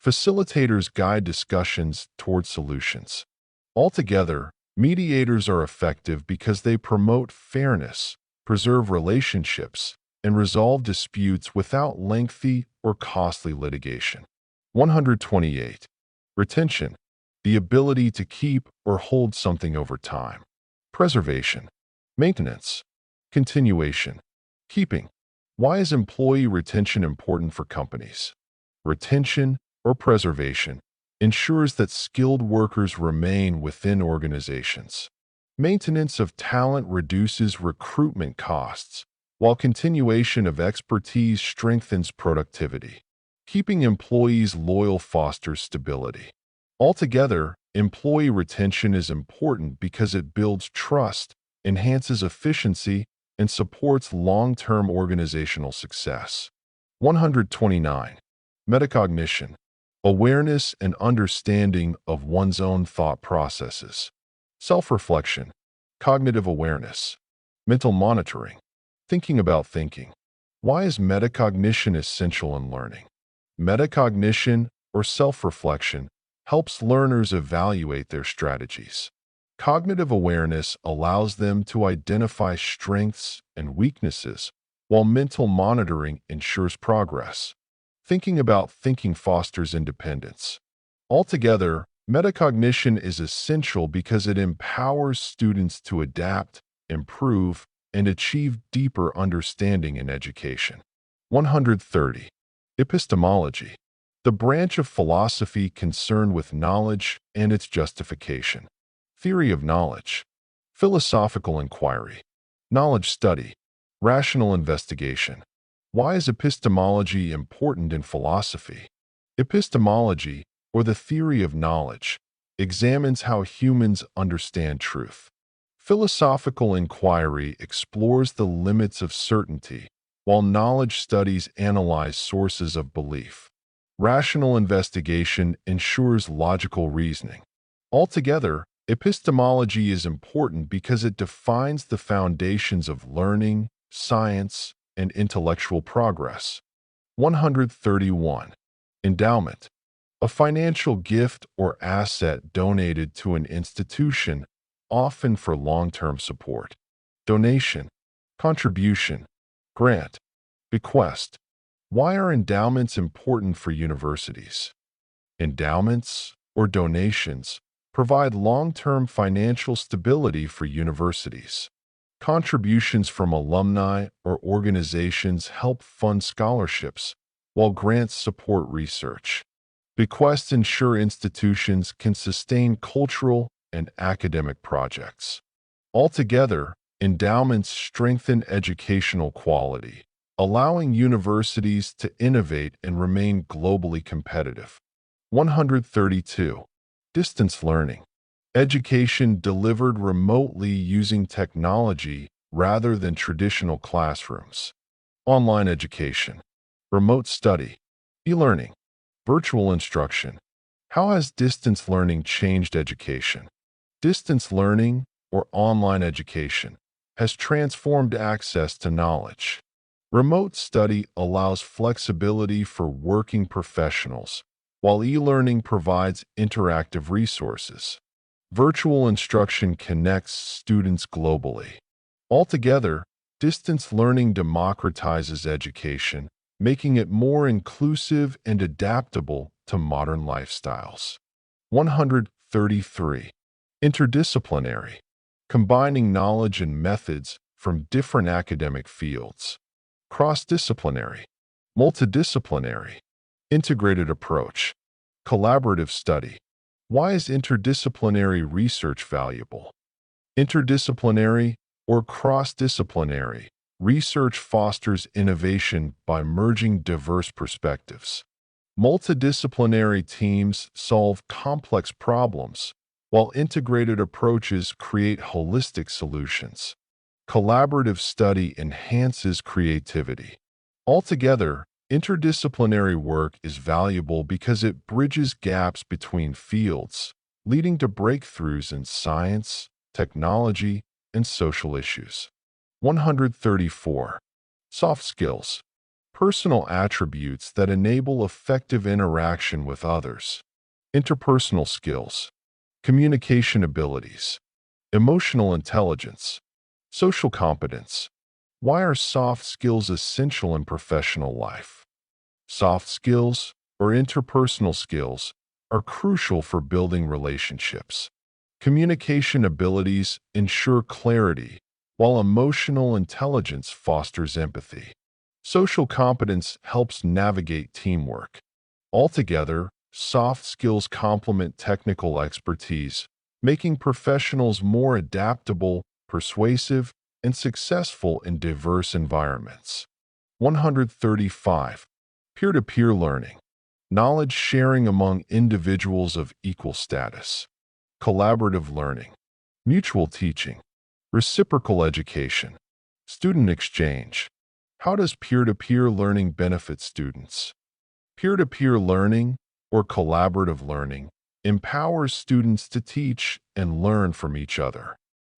Facilitators guide discussions toward solutions. Altogether, mediators are effective because they promote fairness, preserve relationships, and resolve disputes without lengthy or costly litigation. 128. Retention, the ability to keep or hold something over time. Preservation, maintenance, continuation, keeping. Why is employee retention important for companies? Retention or preservation ensures that skilled workers remain within organizations. Maintenance of talent reduces recruitment costs, while continuation of expertise strengthens productivity. Keeping employees loyal fosters stability. Altogether, employee retention is important because it builds trust, enhances efficiency, and supports long-term organizational success. 129. Metacognition, awareness and understanding of one's own thought processes. Self-reflection, cognitive awareness, mental monitoring, thinking about thinking. Why is metacognition essential in learning? Metacognition, or self-reflection, helps learners evaluate their strategies. Cognitive awareness allows them to identify strengths and weaknesses, while mental monitoring ensures progress. Thinking about thinking fosters independence. Altogether, metacognition is essential because it empowers students to adapt, improve, and achieve deeper understanding in education. 130. Epistemology, the branch of philosophy concerned with knowledge and its justification. Theory of knowledge, philosophical inquiry, knowledge study, rational investigation. Why is epistemology important in philosophy? Epistemology, or the theory of knowledge, examines how humans understand truth. Philosophical inquiry explores the limits of certainty, while knowledge studies analyze sources of belief. Rational investigation ensures logical reasoning. Altogether, epistemology is important because it defines the foundations of learning, science, and intellectual progress. 131. Endowment, a financial gift or asset donated to an institution, often for long-term support. Donation, contribution, grant, bequest. Why are endowments important for universities? Endowments, or donations, provide long-term financial stability for universities. Contributions from alumni or organizations help fund scholarships, while grants support research. Bequests ensure institutions can sustain cultural and academic projects. Altogether, endowments strengthen educational quality, allowing universities to innovate and remain globally competitive. 132. Distance learning, education delivered remotely using technology rather than traditional classrooms. Online education, remote study, e-learning, virtual instruction. How has distance learning changed education? Distance learning, or online education, has transformed access to knowledge. Remote study allows flexibility for working professionals, while e-learning provides interactive resources. Virtual instruction connects students globally. Altogether, distance learning democratizes education, making it more inclusive and adaptable to modern lifestyles. 133. Interdisciplinary, combining knowledge and methods from different academic fields. Cross-disciplinary, multidisciplinary, integrated approach, collaborative study. Why is interdisciplinary research valuable? Interdisciplinary, or cross-disciplinary, research fosters innovation by merging diverse perspectives. Multidisciplinary teams solve complex problems, while integrated approaches create holistic solutions. Collaborative study enhances creativity. Altogether, interdisciplinary work is valuable because it bridges gaps between fields, leading to breakthroughs in science, technology, and social issues. 134. Soft skills, Personal attributes that enable effective interaction with others. Interpersonal skills. Communication abilities. Emotional intelligence. Social competence. Why are soft skills essential in professional life? Soft skills, or interpersonal skills, are crucial for building relationships. Communication abilities ensure clarity, while emotional intelligence fosters empathy. Social competence helps navigate teamwork. Altogether, soft skills complement technical expertise, making professionals more adaptable, persuasive, and successful in diverse environments. 135. Peer-to-peer learning. Knowledge sharing among individuals of equal status. Collaborative learning. Mutual teaching. Reciprocal education. Student exchange. How does peer-to-peer learning benefit students? Peer-to-peer learning, or collaborative learning, empowers students to teach and learn from each other.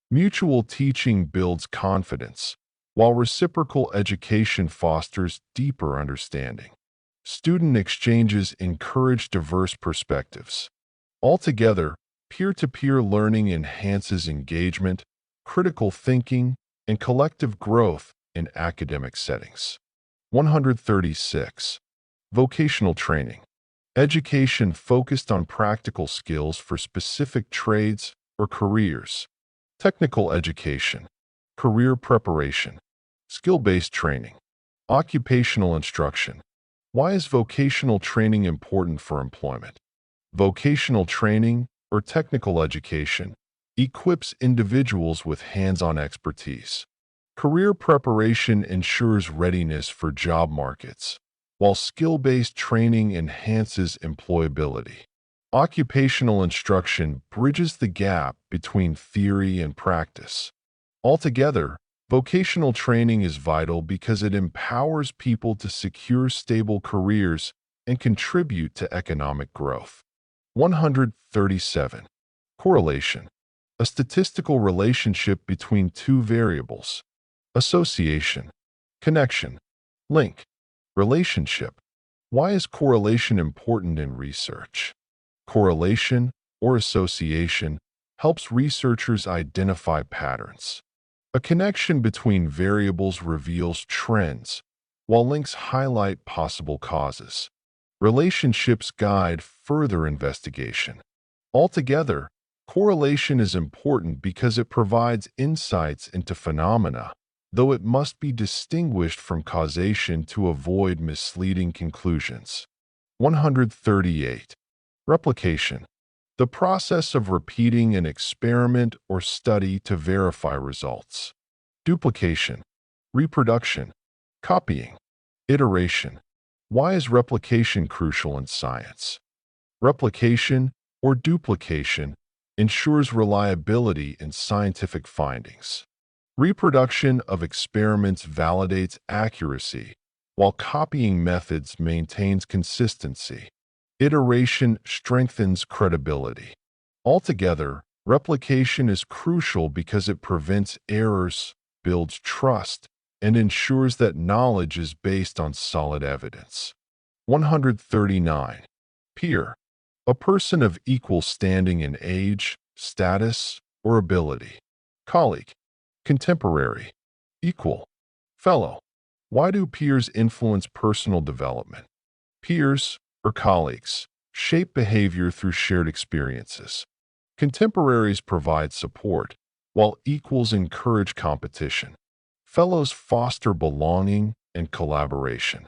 Mutual teaching builds confidence, while reciprocal education fosters deeper understanding. Student exchanges encourage diverse perspectives. Altogether, peer-to-peer learning enhances engagement, critical thinking, and collective growth in academic settings. 136. Vocational training. Education focused on practical skills for specific trades or careers. Technical education. Career preparation. Skill-based training. Occupational instruction. Why is vocational training important for employment? Vocational training, or technical education, equips individuals with hands-on expertise. Career preparation ensures readiness for job markets, while skill-based training enhances employability. Occupational instruction bridges the gap between theory and practice. Altogether, vocational training is vital because it empowers people to secure stable careers and contribute to economic growth. 137. Correlation. A statistical relationship between two variables. Association. Connection. Link. Relationship. Why is correlation important in research? Correlation, or association, helps researchers identify patterns. A connection between variables reveals trends, while links highlight possible causes. Relationships guide further investigation. Altogether, correlation is important because it provides insights into phenomena, though it must be distinguished from causation to avoid misleading conclusions. 138. Replication. The process of repeating an experiment or study to verify results. Duplication. Reproduction. Copying. Iteration. Why is replication crucial in science? Replication, or duplication, ensures reliability in scientific findings. Reproduction of experiments validates accuracy, while copying methods maintains consistency. Iteration strengthens credibility. Altogether, replication is crucial because it prevents errors, builds trust, and ensures that knowledge is based on solid evidence. 139. Peer. A person of equal standing in age, status, or ability. Colleague. Contemporary. Equal. Fellow. Why do peers influence personal development? Peers, or colleagues, shape behavior through shared experiences. Contemporaries provide support, while equals encourage competition. Fellows foster belonging and collaboration.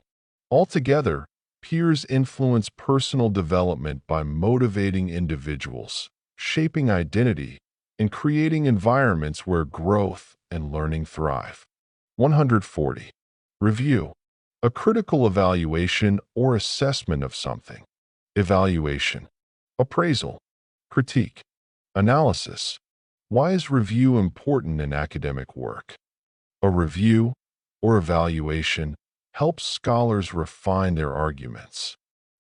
Altogether, peers influence personal development by motivating individuals, shaping identity, and creating environments where growth and learning thrive. 140. Review. A critical evaluation or assessment of something. Evaluation. Appraisal. Critique. Analysis. Why is review important in academic work? A review, or evaluation, helps scholars refine their arguments.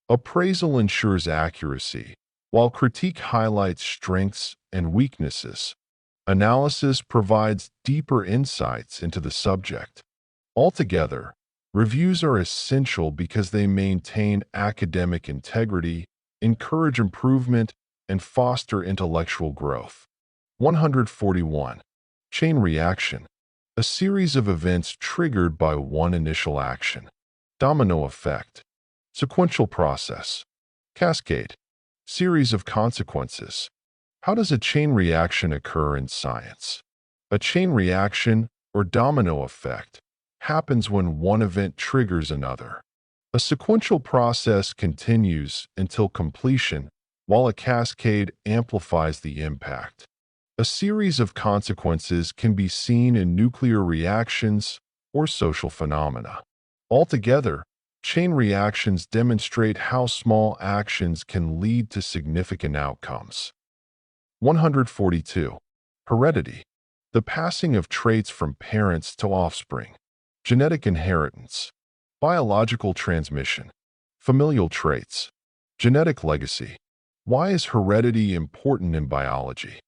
Appraisal ensures accuracy, while critique highlights strengths and weaknesses. Analysis provides deeper insights into the subject. Altogether, Reviews are essential because they maintain academic integrity, encourage improvement, and foster intellectual growth. 141. Chain reaction. A series of events triggered by one initial action. Domino effect. Sequential process. Cascade. Series of consequences. How does a chain reaction occur in science? A chain reaction, or domino effect, happens when one event triggers another. A sequential process continues until completion, while a cascade amplifies the impact. A series of consequences can be seen in nuclear reactions or social phenomena. Altogether, chain reactions demonstrate how small actions can lead to significant outcomes. 142. Heredity. The passing of traits from parents to offspring. Genetic inheritance. Biological transmission. Familial traits. Genetic legacy. Why is heredity important in biology?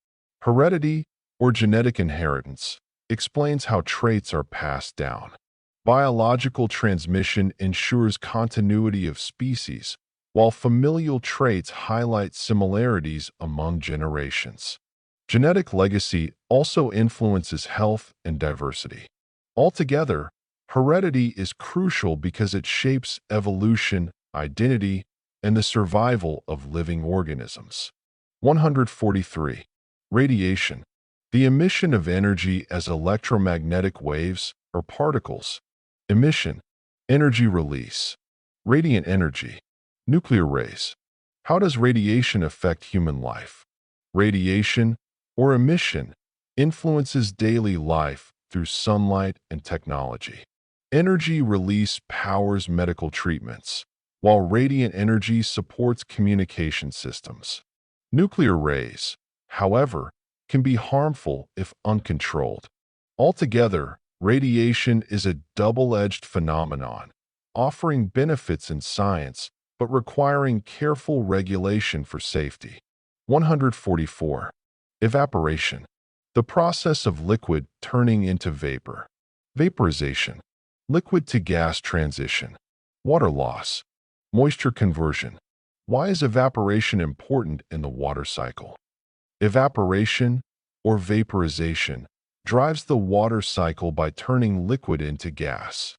Heredity, or genetic inheritance, explains how traits are passed down. Biological transmission ensures continuity of species, while familial traits highlight similarities among generations. Genetic legacy also influences health and diversity. Altogether, heredity is crucial because it shapes evolution, identity, and the survival of living organisms. 143. Radiation. The emission of energy as electromagnetic waves or particles. Emission. Energy release. Radiant energy. Nuclear rays. How does radiation affect human life? Radiation, or emission, influences daily life through sunlight and technology. Energy release powers medical treatments, while radiant energy supports communication systems. Nuclear rays, however, can be harmful if uncontrolled. Altogether, radiation is a double-edged phenomenon, offering benefits in science but requiring careful regulation for safety. 144. Evaporation. The process of liquid turning into vapor. Vaporization. Liquid to gas transition. Water loss. Moisture conversion. Why is evaporation important in the water cycle? Evaporation, or vaporization, drives the water cycle by turning liquid into gas.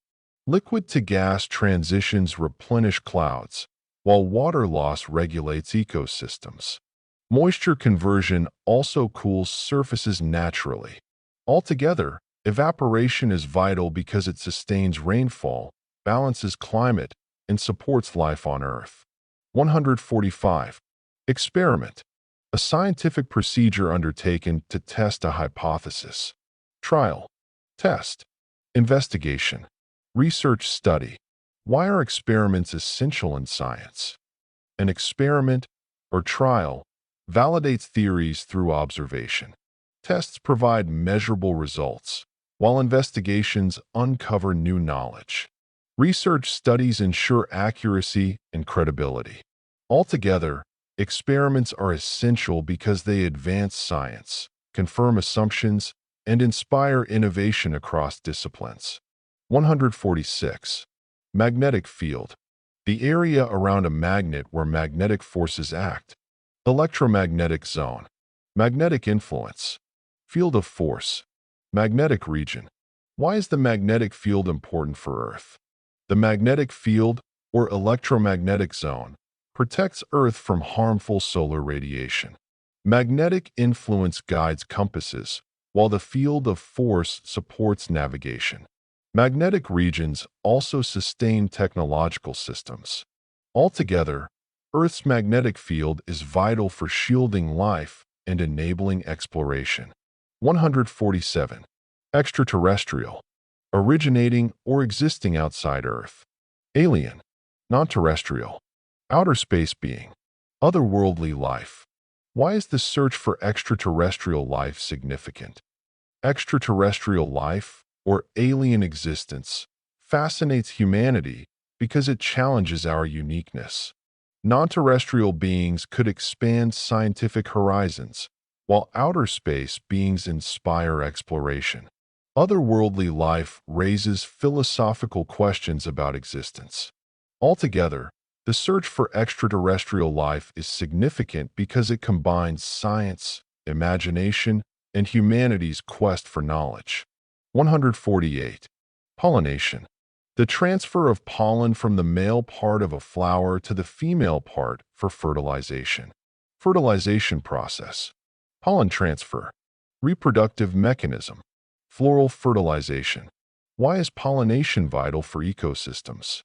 Liquid to gas transitions replenish clouds, while water loss regulates ecosystems. Moisture conversion also cools surfaces naturally. Altogether, evaporation is vital because it sustains rainfall, balances climate, and supports life on Earth. 145. Experiment. A scientific procedure undertaken to test a hypothesis. Trial. Test. Investigation. Research study. Why are experiments essential in science? An experiment, or trial, validates theories through observation. Tests provide measurable results, while investigations uncover new knowledge. Research studies ensure accuracy and credibility. Altogether, experiments are essential because they advance science, confirm assumptions, and inspire innovation across disciplines. 146. Magnetic field. The area around a magnet where magnetic forces act. Electromagnetic zone. Magnetic influence. Field of force. Magnetic region. Why is the magnetic field important for Earth? The magnetic field, or electromagnetic zone, protects Earth from harmful solar radiation. Magnetic influence guides compasses, while the field of force supports navigation. Magnetic regions also sustain technological systems. Altogether, Earth's magnetic field is vital for shielding life and enabling exploration. 147. Extraterrestrial. Originating or existing outside Earth. Alien. Non-terrestrial. Outer space being. Otherworldly life. Why is the search for extraterrestrial life significant? Extraterrestrial life, or alien existence, fascinates humanity because it challenges our uniqueness. Non-terrestrial beings could expand scientific horizons, while outer space beings inspire exploration. Otherworldly life raises philosophical questions about existence. Altogether, the search for extraterrestrial life is significant because it combines science, imagination, and humanity's quest for knowledge. 148. Pollination. The transfer of pollen from the male part of a flower to the female part for fertilization. Fertilization process. Pollen transfer. Reproductive mechanism. Floral fertilization. Why is pollination vital for ecosystems?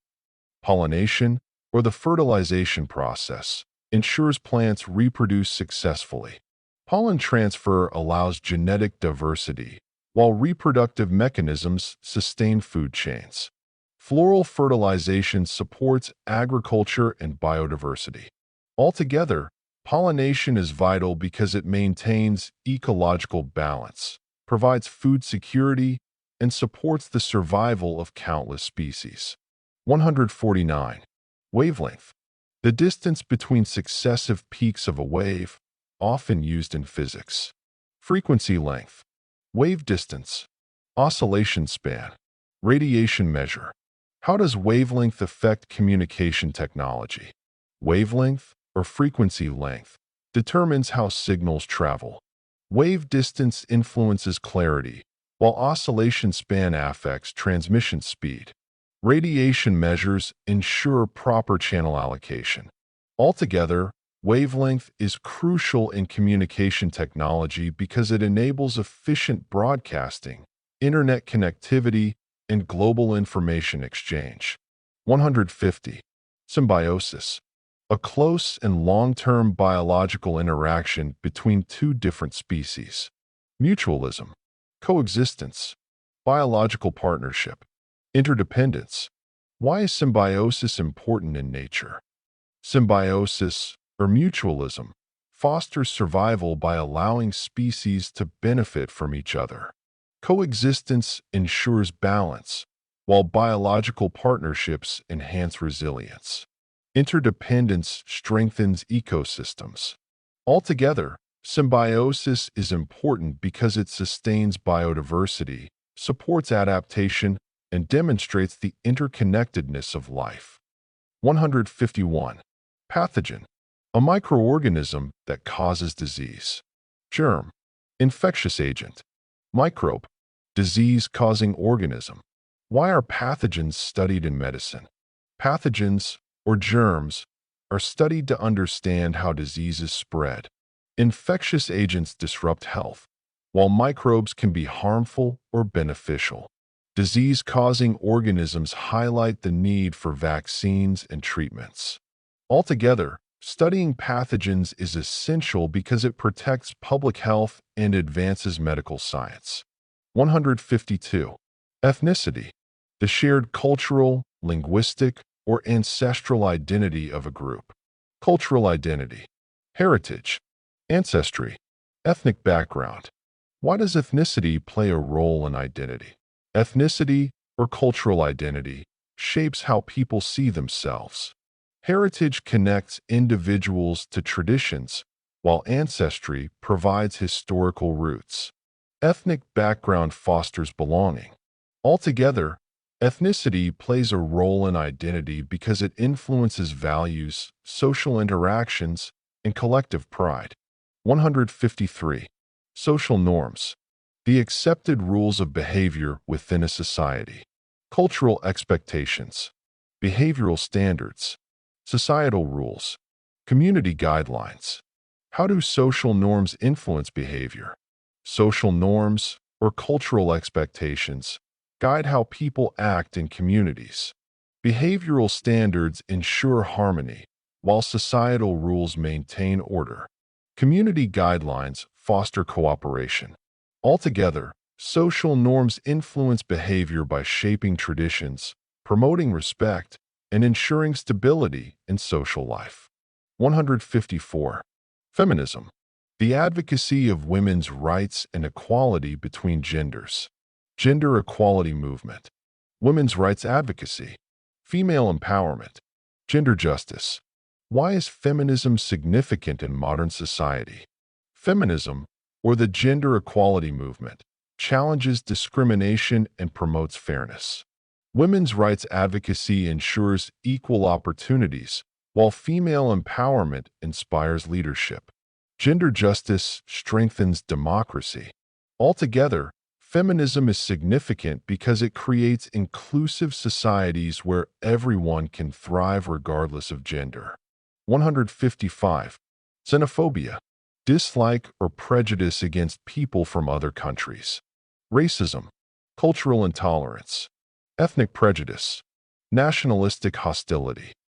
Pollination, or the fertilization process, ensures plants reproduce successfully. Pollen transfer allows genetic diversity, while reproductive mechanisms sustain food chains. Floral fertilization supports agriculture and biodiversity. Altogether, pollination is vital because it maintains ecological balance, provides food security, and supports the survival of countless species. 149. Wavelength. The distance between successive peaks of a wave, often used in physics. Frequency length. Wave distance. Oscillation span. Radiation measure. How does wavelength affect communication technology? Wavelength, or frequency length, determines how signals travel. Wave distance influences clarity, while oscillation span affects transmission speed. Radiation measures ensure proper channel allocation. Altogether, wavelength is crucial in communication technology because it enables efficient broadcasting, internet connectivity, and global information exchange. 150. Symbiosis. A close and long-term biological interaction between two different species. Mutualism. Coexistence. Biological partnership. Interdependence. Why is symbiosis important in nature? Symbiosis, or mutualism, fosters survival by allowing species to benefit from each other. Coexistence ensures balance, while biological partnerships enhance resilience. Interdependence strengthens ecosystems. Altogether, symbiosis is important because it sustains biodiversity, supports adaptation, and demonstrates the interconnectedness of life. 151. Pathogen. A microorganism that causes disease. Germ. Infectious agent. Microbe. Disease-causing organism. Why are pathogens studied in medicine? Pathogens, or germs, are studied to understand how diseases spread. Infectious agents disrupt health, while microbes can be harmful or beneficial. Disease-causing organisms highlight the need for vaccines and treatments. Altogether, studying pathogens is essential because it protects public health and advances medical science. 152. Ethnicity. The shared cultural, linguistic, or ancestral identity of a group. Cultural identity. Heritage. Ancestry. Ethnic background. Why does ethnicity play a role in identity? Ethnicity, or cultural identity, shapes how people see themselves. Heritage connects individuals to traditions, while ancestry provides historical roots. Ethnic background fosters belonging. Altogether, ethnicity plays a role in identity because it influences values, social interactions, and collective pride. 153. Social norms. The accepted rules of behavior within a society. Cultural expectations. Behavioral standards. Societal rules. Community guidelines. How do social norms influence behavior? Social norms, or cultural expectations, guide how people act in communities. Behavioral standards ensure harmony, while societal rules maintain order. Community guidelines foster cooperation. Altogether, social norms influence behavior by shaping traditions, promoting respect, and ensuring stability in social life. 154. Feminism. The advocacy of women's rights and equality between genders. Gender equality movement. Women's rights advocacy. Female empowerment. Gender justice. Why is feminism significant in modern society? Feminism, or the gender equality movement, challenges discrimination and promotes fairness. Women's rights advocacy ensures equal opportunities, while female empowerment inspires leadership. Gender justice strengthens democracy. Altogether, feminism is significant because it creates inclusive societies where everyone can thrive regardless of gender. 155. Xenophobia. Dislike or prejudice against people from other countries. Racism. Cultural intolerance. Ethnic prejudice. Nationalistic hostility.